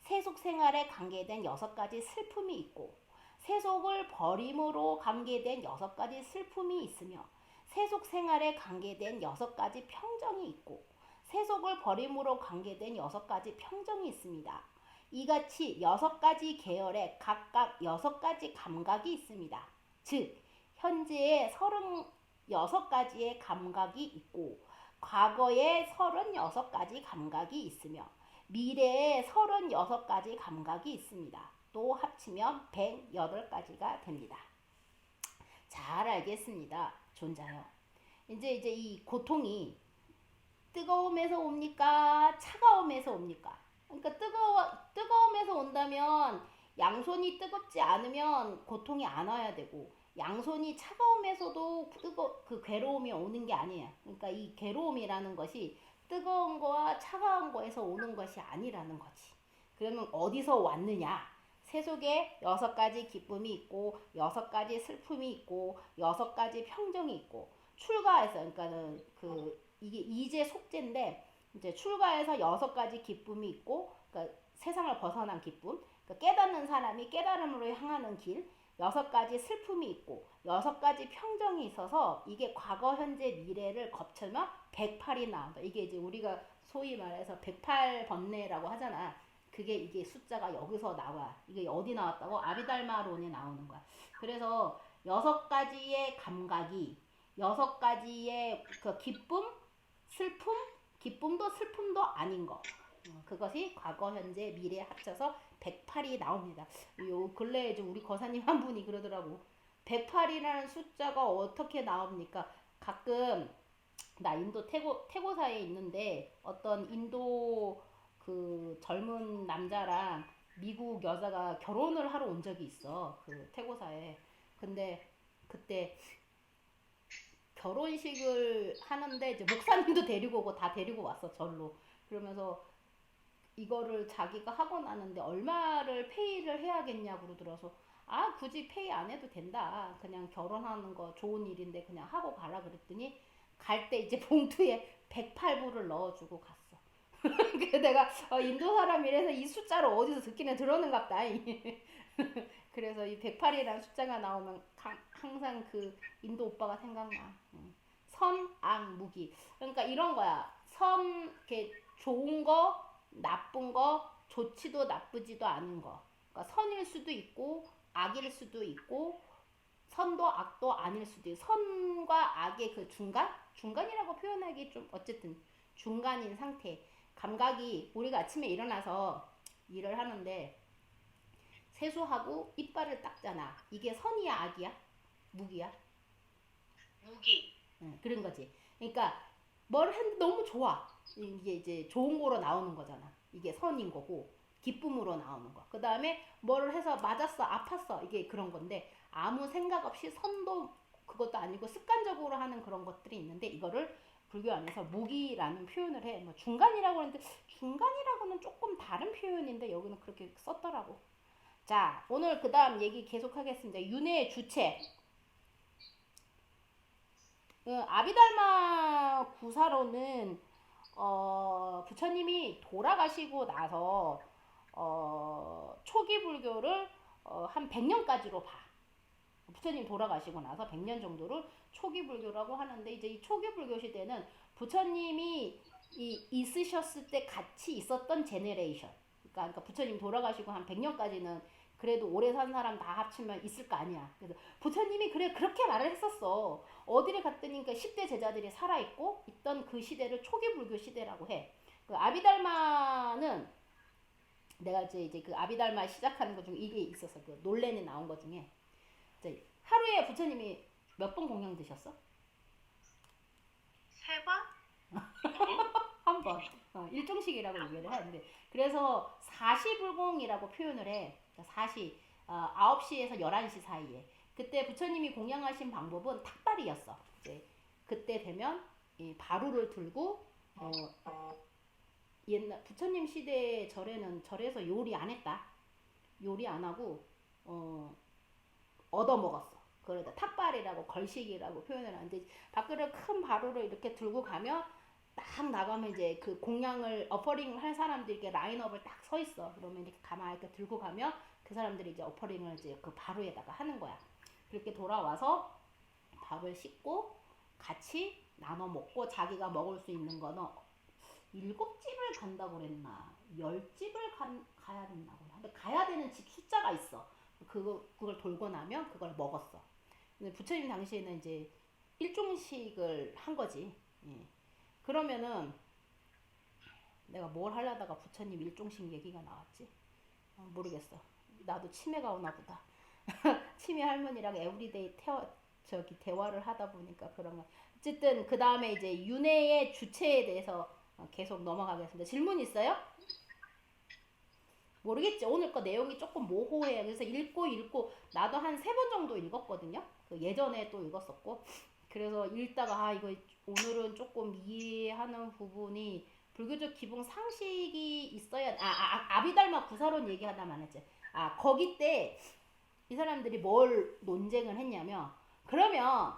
세속 생활에 관계된 6가지 슬픔이 있고 세속을 버림으로 관계된 6가지 슬픔이 있으며 세속 생활에 관계된 6가지 평정이 있고 세속을 버림으로 관계된 6가지 평정이 있습니다. 이같이 6가지 계열에 각각 6가지 감각이 있습니다. 즉 현재의 36가지의 감각이 있고 과거에 36가지 감각이 있으며 미래에 36가지 감각이 있습니다. 또 합치면 108가지가 됩니다. 잘 알겠습니다. 존자여. 이제 이 고통이 뜨거움에서 옵니까? 차가움에서 옵니까? 그러니까 뜨거움에서 온다면 양손이 뜨겁지 않으면 고통이 안 와야 되고, 양손이 차가움에서도 그 괴로움이 오는 게 아니에요. 그러니까 이 괴로움이라는 것이 뜨거운 거와 차가운 거에서 오는 것이 아니라는 거지. 그러면 어디서 왔느냐? 세속에 6가지 기쁨이 있고, 6가지 슬픔이 있고, 6가지 평정이 있고, 출가해서, 그러니까는 이게 이제 속죄인데, 이제 출가해서 6가지 기쁨이 있고, 그러니까 세상을 벗어난 기쁨, 그러니까 깨닫는 사람이 깨달음으로 향하는 길, 6가지 슬픔이 있고, 6가지 평정이 있어서 이게 과거, 현재, 미래를 거쳐면 108이 나온다. 이게 이제 우리가 소위 말해서 108번뇌라고 하잖아. 이게 숫자가 여기서 나와. 이게 어디 나왔다고? 아비달마론에 나오는 거야. 그래서 6가지의 감각이, 6가지의 그 기쁨, 슬픔, 기쁨도 슬픔도 아닌 거. 그것이 과거, 현재, 미래 합쳐서 108이 나옵니다. 요 근래에 좀 우리 거사님 한 분이 그러더라고. 108이라는 숫자가 어떻게 나옵니까? 가끔 나 인도 태고사에 있는데 어떤 인도 그 젊은 남자랑 미국 여자가 결혼을 하러 온 적이 있어. 그 태고사에. 근데 그때 결혼식을 하는데 이제 목사님도 데리고 오고 다 데리고 왔어, 절로. 그러면서 이거를 자기가 하고 나는데 얼마를 페이를 해야겠냐고 그러더라서, 아, 굳이 페이 안 해도 된다. 그냥 결혼하는 거 좋은 일인데 그냥 하고 가라 그랬더니, 갈 때 이제 봉투에 108불을 넣어주고 갔어. 그래서 내가 인도 사람이라서 이 숫자를 어디서 듣기는 들었는갑다. 그래서 이 108이라는 숫자가 나오면 항상 그 인도 오빠가 생각나. 선, 악, 무기. 그러니까 이런 거야. 이렇게 좋은 거, 나쁜 거, 좋지도 나쁘지도 않은 거. 그러니까 선일 수도 있고, 악일 수도 있고, 선도 악도 아닐 수도 있고, 선과 악의 그 중간이라고 표현하기 좀 어쨌든 중간인 상태. 감각이, 우리가 아침에 일어나서 일을 하는데 세수하고 이빨을 닦잖아. 이게 선이야, 악이야? 무기야? 무기. 그런 거지. 그러니까 뭘 했는데 너무 좋아. 이게 이제 좋은 거로 나오는 거잖아. 이게 선인 거고, 기쁨으로 나오는 거. 그 다음에 뭘 해서 맞았어, 아팠어. 이게 그런 건데, 아무 생각 없이 선도 그것도 아니고 습관적으로 하는 그런 것들이 있는데, 이거를 불교 안에서 무기라는 표현을 해. 뭐 중간이라고 하는데, 중간이라고는 조금 다른 표현인데 여기는 그렇게 썼더라고. 자, 오늘 그 다음 얘기 계속하겠습니다. 윤회의 주체. 아비달마 구사로는 부처님이 돌아가시고 나서 초기 불교를 한 100년까지로 봐. 부처님 돌아가시고 나서 100년 정도를 초기 불교라고 하는데, 이제 이 초기 불교 시대는 부처님이 있으셨을 때 같이 있었던 제네레이션. 그러니까 부처님 돌아가시고 한 100년까지는 그래도 오래 산 사람 다 합치면 있을 거 아니야. 그래서 부처님이 그렇게 말을 했었어. 어디를 갔더니 그 10대 제자들이 살아있고 있던 그 시대를 초기 불교 시대라고 해. 그 아비달마는 내가 이제 그 아비달마 시작하는 것 중에 이게 있었어. 그 논란에 나온 것 중에. 이제 하루에 부처님이 몇 번 공양 드셨어? 3번? 한 번. 일종식이라고 얘기를 하는데, 그래서 40불공이라고 표현을 해. 9시에서 11시 사이에. 그때 부처님이 공양하신 방법은 탁발이었어. 이제 그때 되면 이 바루를 들고 옛날 부처님 시대 절에는 절에서 요리 안 했다. 요리 안 하고 얻어 먹었어. 그러다 탁발이라고 걸식이라고 표현을 하는데, 밖으로 큰 바루를 이렇게 들고 가면 딱 나가면 이제 그 공양을 어퍼링을 할 사람들이 이렇게 라인업을 딱 서 있어. 그러면 이렇게 가만히 이렇게 들고 가면 그 사람들이 이제 어퍼링을 이제 그 바루에다가 하는 거야. 그렇게 돌아와서 밥을 씻고 같이 나눠 먹고, 자기가 먹을 수 있는 거는 7집을 간다고 그랬나 10집을 가야 된다고 그랬나. 근데 가야 되는 집 숫자가 있어. 그걸 돌고 나면 그걸 먹었어. 근데 부처님 당시에는 이제 일종식을 한 거지. 예. 그러면은 내가 뭘 하려다가 부처님 일종식 얘기가 나왔지? 모르겠어. 나도 치매가 오나 보다. 치매 할머니랑 에브리데이 저기 대화를 하다 보니까 그런 거. 어쨌든 그 다음에 이제 윤회의 주체에 대해서 계속 넘어가겠습니다. 질문 있어요? 모르겠지. 오늘 거 내용이 조금 모호해요. 그래서 읽고 나도 한 3번 정도 읽었거든요. 그 예전에 또 읽었었고. 그래서 읽다가 이거 오늘은 조금 이해하는 부분이 불교적 기본 상식이 있어야 아비달마 구사론 얘기하다만 했지. 거기 때 이 사람들이 뭘 논쟁을 했냐면 그러면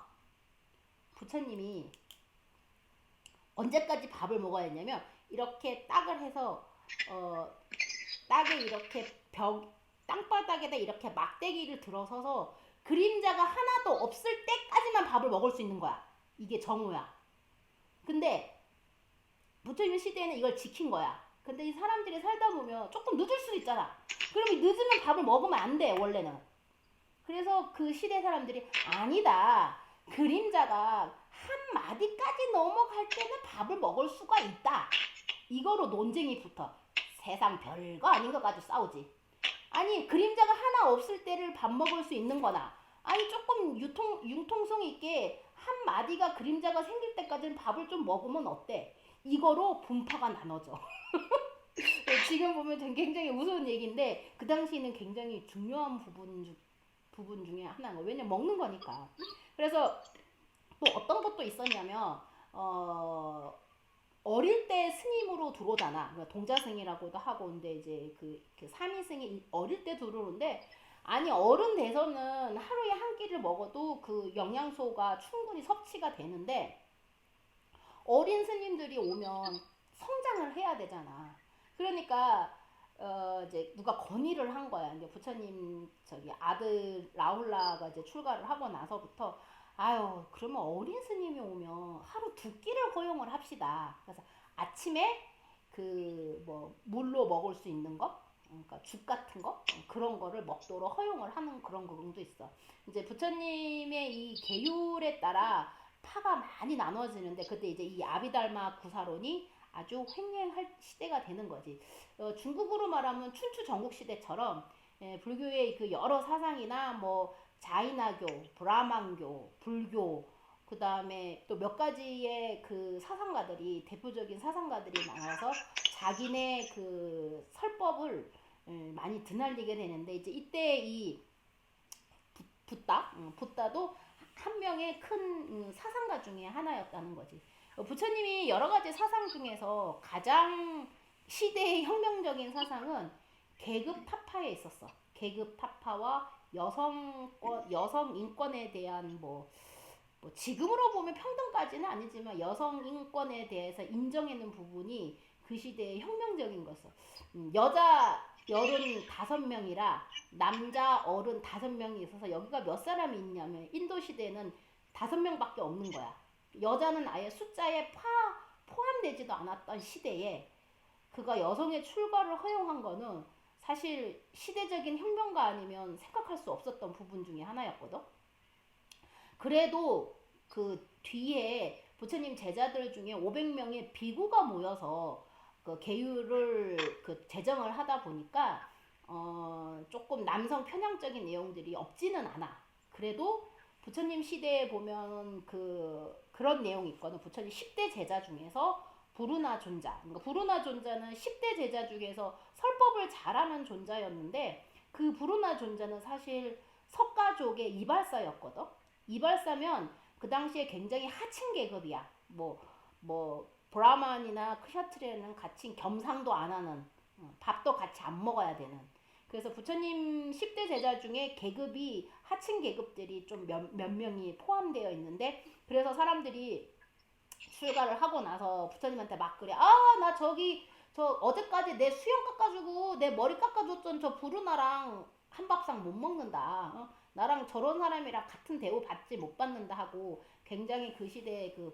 부처님이 언제까지 밥을 먹어야 했냐면 이렇게 딱을 해서 딱에 이렇게 땅바닥에다 이렇게 막대기를 들어서서 그림자가 하나도 없을 때까지만 밥을 먹을 수 있는 거야. 이게 정오야. 근데 부처님 시대에는 이걸 지킨 거야. 근데 이 사람들이 살다 보면 조금 늦을 수도 있잖아. 그러면 늦으면 밥을 먹으면 안 돼, 원래는. 그래서 그 시대 사람들이 아니다. 그림자가 한 마디까지 넘어갈 때는 밥을 먹을 수가 있다. 이거로 논쟁이 붙어. 세상 별거 아닌 것 가지고 싸우지. 아니 그림자가 하나 없을 때를 밥 먹을 수 있는 거나 아니 조금 융통성 있게 한 마디가 그림자가 생길 때까지는 밥을 좀 먹으면 어때? 이거로 분파가 나눠져. 지금 보면 굉장히 우스운 얘기인데 그 당시에는 굉장히 중요한 부분 중에 하나인 거예요. 왜냐면 먹는 거니까. 그래서 또 어떤 것도 있었냐면 어릴 때 스님으로 들어오잖아. 그러니까 동자승이라고도 하고 근데 이제 그 삼위승이 어릴 때 들어오는데 아니 어른 돼서는 하루에 한 끼를 먹어도 그 영양소가 충분히 섭취가 되는데 어린 스님들이 오면 성장을 해야 되잖아. 그러니까 이제 누가 건의를 한 거야. 이제 부처님 저기 아들 라훌라가 이제 출가를 하고 나서부터 그러면 어린 스님이 오면 하루 2끼를 허용을 합시다. 그래서 아침에 그 뭐 물로 먹을 수 있는 거, 그러니까 죽 같은 거 그런 거를 먹도록 허용을 하는 그런 부분도 있어. 이제 부처님의 이 계율에 따라 파가 많이 나눠지는데 그때 이제 이 아비달마 구사론이 아주 횡행할 시대가 되는 거지. 중국으로 말하면 춘추 전국 시대처럼 불교의 그 여러 사상이나 뭐 자이나교, 브라만교, 불교, 그 다음에 또 몇 가지의 그 사상가들이 대표적인 사상가들이 나와서 자기네 그 설법을 많이 드날리게 되는데 이제 이때 이 붓다도 한 명의 큰 사상가 중에 하나였다는 거지. 부처님이 여러 가지 사상 중에서 가장 시대의 혁명적인 사상은 계급 타파에 있었어. 계급 타파와 여성 인권에 대한 뭐 지금으로 보면 평등까지는 아니지만 여성 인권에 대해서 인정하는 부분이 그 시대의 혁명적인 것을. 여자 어른 5명이라 남자 어른 5명이 있어서 여기가 몇 사람이 있냐면 인도 시대에는 5명밖에 없는 거야. 여자는 아예 숫자에 포함되지도 않았던 시대에 그가 여성의 출가를 허용한 거는 사실 시대적인 혁명가 아니면 생각할 수 없었던 부분 중에 하나였거든. 그래도 그 뒤에 부처님 제자들 중에 500명의 비구가 모여서 그 계율을 그 제정을 하다 보니까 조금 남성 편향적인 내용들이 없지는 않아. 그래도 부처님 시대에 보면 그런 내용이 있거든. 부처님 10대 제자 중에서 부르나 존자. 그러니까 부르나 존자는 10대 제자 중에서 설법을 잘하는 존자였는데 그 부르나 존자는 사실 석가족의 이발사였거든. 이발사면 그 당시에 굉장히 하층 계급이야. 뭐 브라만이나 크샤트리아는 같이 겸상도 안 하는, 밥도 같이 안 먹어야 되는. 그래서 부처님 10대 제자 중에 계급이 하층 계급들이 좀 몇 명이 포함되어 있는데 그래서 사람들이 출가를 하고 나서 부처님한테 막 그래. 나 저 어제까지 내 수염 깎아주고 내 머리 깎아줬던 저 부르나랑 한 밥상 못 먹는다. 나랑 저런 사람이랑 같은 대우 받지 못 받는다 하고 굉장히 그 시대에 그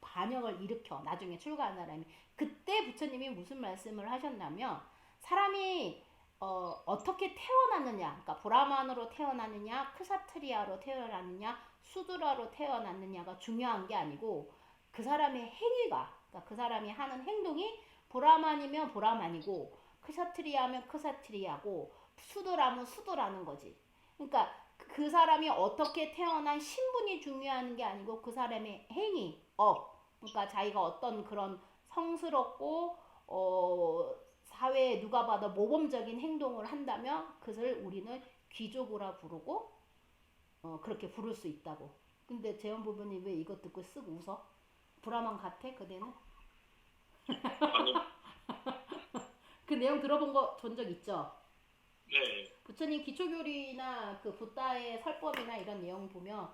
반역을 일으켜 나중에 출가한 사람이. 그때 부처님이 무슨 말씀을 하셨냐면 사람이 어떻게 태어났느냐, 그러니까 브라만으로 태어났느냐, 크사트리아로 태어났느냐, 수드라로 태어났느냐가 중요한 게 아니고 그 사람의 행위가, 그러니까 그 사람이 하는 행동이 브라만이면 브라만이고 크사트리아면 크사트리아고 수드라면 수드라는 거지. 그러니까 그 사람이 어떻게 태어난 신분이 중요한 게 아니고 그 사람의 행위, 그러니까 자기가 어떤 그런 성스럽고 사회에 누가 봐도 모범적인 행동을 한다면 그것을 우리는 귀족이라 부르고 그렇게 부를 수 있다고. 근데 재현 부부님 왜 이거 듣고 쓱 웃어? 브라만 같아 그대는? 아니, 그 내용 들어본 거 본 적 있죠? 네, 부처님 기초교리나 그 붓다의 설법이나 이런 내용 보면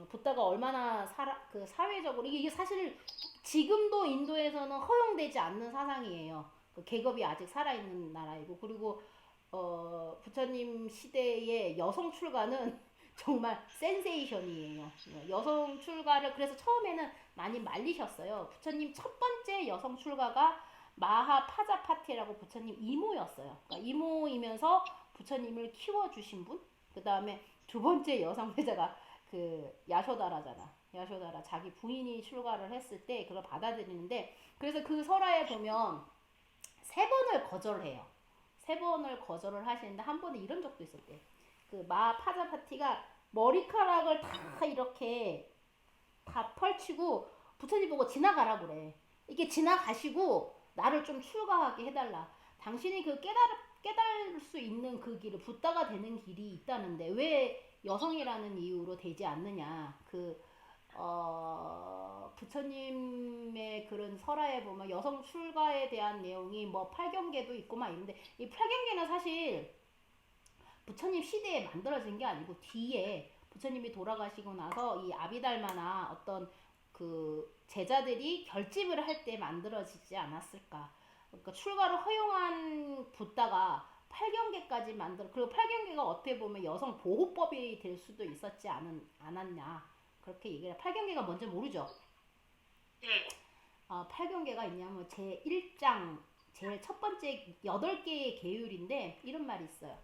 붓다가 얼마나 그 사회적으로 이게 사실 지금도 인도에서는 허용되지 않는 사상이에요. 그 계급이 아직 살아있는 나라이고 그리고 부처님 시대의 여성 출가는 정말 센세이션이에요. 여성 출가를 그래서 처음에는 많이 말리셨어요. 부처님 첫 번째 여성 출가가 마하파자파티라고 부처님 이모였어요. 그러니까 이모이면서 부처님을 키워주신 분. 그 다음에 두 번째 여성 회자가 그 야쇼다라잖아. 야쇼다라 자기 부인이 출가를 했을 때 그걸 받아들이는데 그래서 그 설화에 보면 3번을 거절해요. 3번을 거절을 하시는데 한 번은 이런 적도 있었대. 그 마파자파티가 머리카락을 다 이렇게 다 펼치고 부처님 보고 지나가라 그래. 이게 지나가시고 나를 좀 출가하게 해달라. 당신이 그 깨달을 수 있는 그 길을 붓다가 되는 길이 있다는데 왜 여성이라는 이유로 되지 않느냐. 부처님의 그런 설화에 보면 여성 출가에 대한 내용이 뭐 팔경계도 있고 막 이런데 이 팔경계는 사실 부처님 시대에 만들어진 게 아니고 뒤에 부처님이 돌아가시고 나서 이 아비달마나 어떤 그 제자들이 결집을 할 때 만들어지지 않았을까. 그러니까 출가를 허용한 붓다가 8경계까지 그리고 8경계가 어떻게 보면 여성 보호법이 될 수도 있었지 않았냐. 그렇게 얘기를 8경계가 뭔지 모르죠. 네. 8경계가 있냐면 제1장 제일 첫 번째 8개의 계율인데 이런 말이 있어요.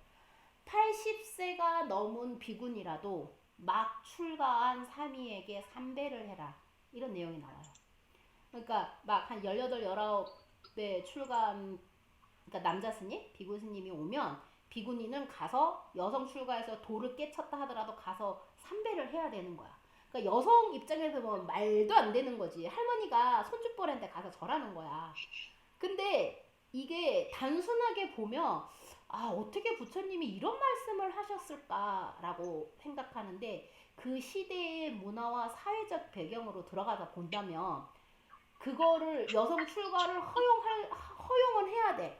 80세가 넘은 비군이라도 막 출가한 사미에게 3배를 해라. 이런 내용이 나와요. 그러니까 막 한 18, 19배 출가한 그러니까 남자 스님, 비군 스님이 오면 비군이는 가서 여성 출가해서 도를 깨쳤다 하더라도 가서 3배를 해야 되는 거야. 그러니까 여성 입장에서 보면 말도 안 되는 거지. 할머니가 손주뻘한테 가서 절하는 거야. 근데 이게 단순하게 보면 어떻게 부처님이 이런 말씀을 하셨을까라고 생각하는데 그 시대의 문화와 사회적 배경으로 들어가서 본다면 그거를 여성 출가를 허용은 해야 돼.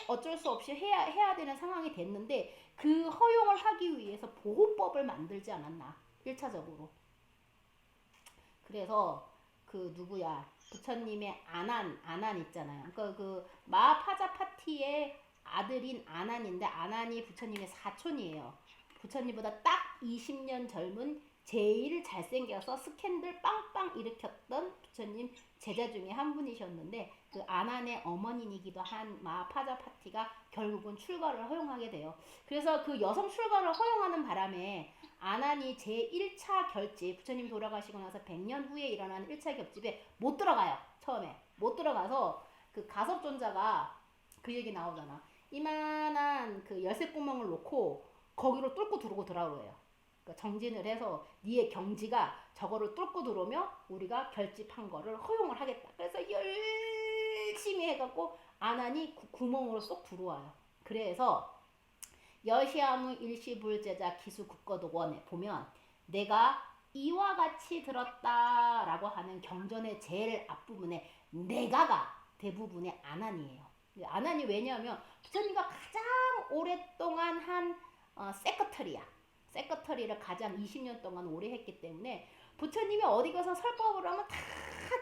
어쩔 수 없이 해야 되는 상황이 됐는데 그 허용을 하기 위해서 보호법을 만들지 않았나. 1차적으로. 그래서 그 누구야 부처님의 아난 있잖아요. 그러니까 그 마하파자파티의 아들인 아난인데 아난이 부처님의 사촌이에요. 부처님보다 딱 20년 젊은 제일 잘생겨서 스캔들 빵빵 일으켰던 부처님 제자 중에 한 분이셨는데 그 아난의 어머니이기도 한 마하파자파티가 결국은 출가를 허용하게 돼요. 그래서 그 여성 출가를 허용하는 바람에 아난이 제1차 결집 부처님 돌아가시고 나서 100년 후에 일어나는 1차 결집에 못 들어가요. 처음에 못 들어가서 그 가섭존자가 그 얘기 나오잖아. 이만한 그 열쇠구멍을 놓고 거기로 뚫고 들어오고 들어오래요. 그러니까 정진을 해서 니의 경지가 저거를 뚫고 들어오면 우리가 결집한 거를 허용을 하겠다. 그래서 열심히 해갖고 아난이 구멍으로 쏙 들어와요. 그래서 여시아무 일시불제자 기수 국거도원에 보면 내가 이와 같이 들었다라고 하는 경전의 제일 앞부분에 내가가 대부분의 아난이에요. 아난이 왜냐하면 부처님과 가장 오랫동안 한 세크터리를 가장 20년 동안 오래 했기 때문에 부처님이 어디 가서 설법을 하면 다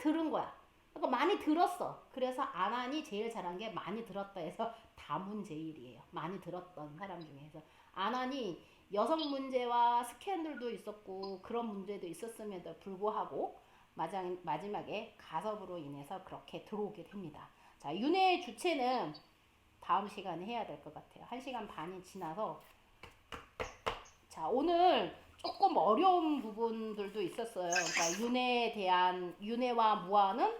들은 거야. 그러니까 많이 들었어. 그래서 아난이 제일 잘한 게 많이 들었다 해서 다문제일이에요. 많이 들었던 사람 중에서 아난이 여성 문제와 스캔들도 있었고 그런 문제도 있었음에도 불구하고 마지막에 가섭으로 인해서 그렇게 들어오게 됩니다. 자, 윤회의 주체는 다음 시간에 해야 될 것 같아요. 1시간 반이 지나서 자, 오늘 조금 어려운 부분들도 있었어요. 그러니까 윤회와 무아는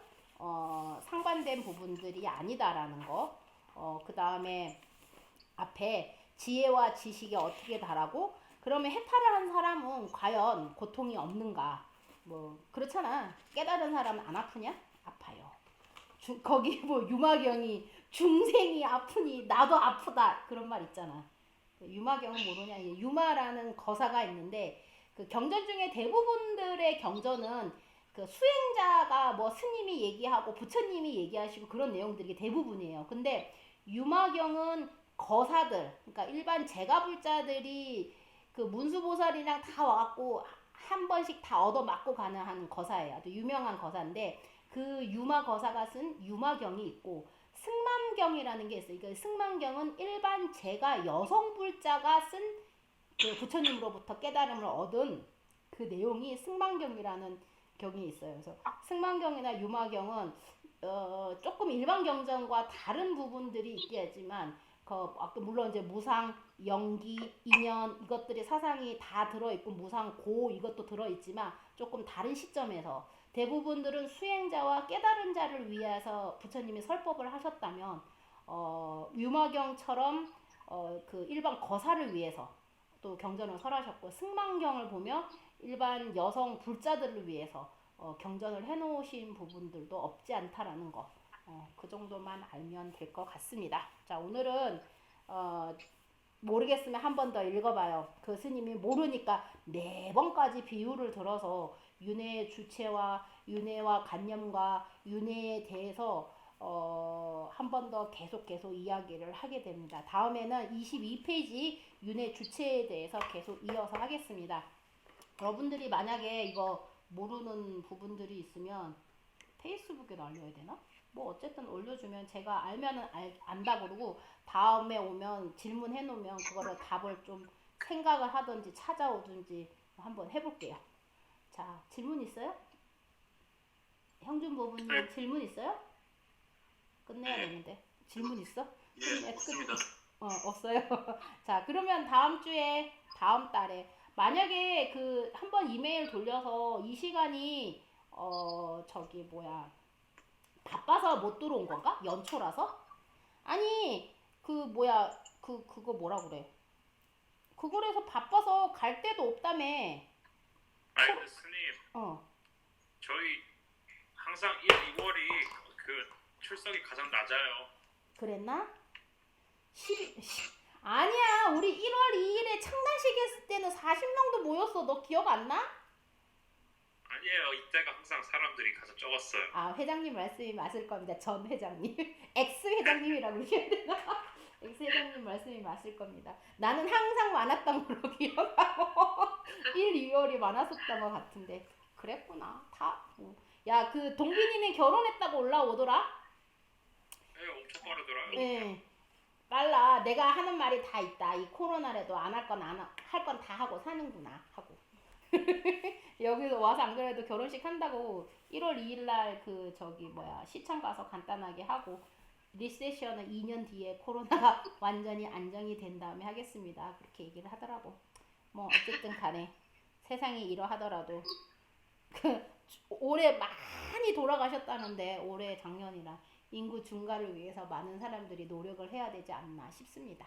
상반된 부분들이 아니다라는 거. 그 다음에 앞에 지혜와 지식이 어떻게 다르고 그러면 해탈을 한 사람은 과연 고통이 없는가? 뭐 그렇잖아. 깨달은 사람은 안 아프냐? 아파요. 거기 뭐 유마경이 중생이 아프니 나도 아프다 그런 말 있잖아. 유마경은 모르냐? 유마라는 거사가 있는데 그 경전 중에 대부분들의 경전은 그 수행자가 뭐 스님이 얘기하고 부처님이 얘기하시고 그런 내용들이 대부분이에요. 근데 유마경은 거사들, 그러니까 일반 제가불자들이 그 문수보살이랑 다 와갖고 한 번씩 다 얻어맞고 가는 한 거사예요. 아주 유명한 거사인데 그 유마 거사가 쓴 유마경이 있고 승만경이라는 게 있어요. 그러니까 승만경은 일반 제가 여성불자가 쓴 그 부처님으로부터 깨달음을 얻은 그 내용이 승만경이라는 경이 있어요. 그래서 승만경이나 유마경은 조금 일반 경전과 다른 부분들이 있겠지만 물론 이제 무상, 영기, 인연 이것들이 사상이 다 들어있고 무상, 고 이것도 들어있지만 조금 다른 시점에서 대부분들은 수행자와 깨달은 자를 위해서 부처님이 설법을 하셨다면 유마경처럼 그 일반 거사를 위해서 또 경전을 설하셨고 승만경을 보면 일반 여성 불자들을 위해서 경전을 해놓으신 부분들도 없지 않다라는 거. 그 정도만 알면 될 것 같습니다. 자, 오늘은 모르겠으면 한 번 더 읽어봐요. 그 스님이 모르니까 4번까지 비유를 들어서 윤회의 주체와 윤회와 관념과 윤회에 대해서 한 번 더 계속 이야기를 하게 됩니다. 다음에는 22페이지 윤회 주체에 대해서 계속 이어서 하겠습니다. 여러분들이 만약에 이거 모르는 부분들이 있으면 페이스북에 날려야 되나? 뭐 어쨌든 올려주면 제가 알면은 안다 그러고 다음에 오면 질문해 놓으면 그거를 답을 좀 생각을 하든지 찾아오든지 한번 해볼게요. 자, 질문 있어요? 형준 부부님 질문 있어요? 끝내야 되는데 질문 있어? 예, 없습니다. 없어요. 자, 그러면 다음 주에 다음 달에 만약에 그 한번 이메일 돌려서 이 시간이 저기 뭐야 바빠서 못 들어온 건가? 연초라서? 아니 그 뭐야 그거 뭐라 그래? 그거래서 바빠서 갈 데도 없다며. 아니 그 스님 저희 항상 1, 2월이 그 출석이 가장 낮아요. 그랬나? 아니야, 우리 1월 2일에 창단식 했을 때는 40명도 모였어. 너 기억 안 나? 아니에요. 이때가 항상 사람들이 가장 적었어요. 아, 회장님 말씀이 맞을 겁니다. 전 회장님. X 회장님이라고 그러셔야 되나? X 회장님 말씀이 맞을 겁니다. 나는 항상 많았던 걸로 기억하고 1, 2월이 많았었던 것 같은데 그랬구나. 야, 그 동빈이는 결혼했다고 올라오더라? 네, 엄청 빠르더라고요. 네. 빨라. 내가 하는 말이 다 있다. 이 코로나라도 안 할 건 할 건 다 하고 사는구나 하고. 여기서 와서 안 그래도 결혼식 한다고 1월 2일 날 그 저기 뭐야 시청 가서 간단하게 하고 리세션은 2년 뒤에 코로나가 완전히 안정이 된 다음에 하겠습니다. 그렇게 얘기를 하더라고. 뭐 어쨌든 간에 세상이 이러하더라도 그 올해 많이 돌아가셨다는데 올해 작년이라 인구 증가를 위해서 많은 사람들이 노력을 해야 되지 않나 싶습니다.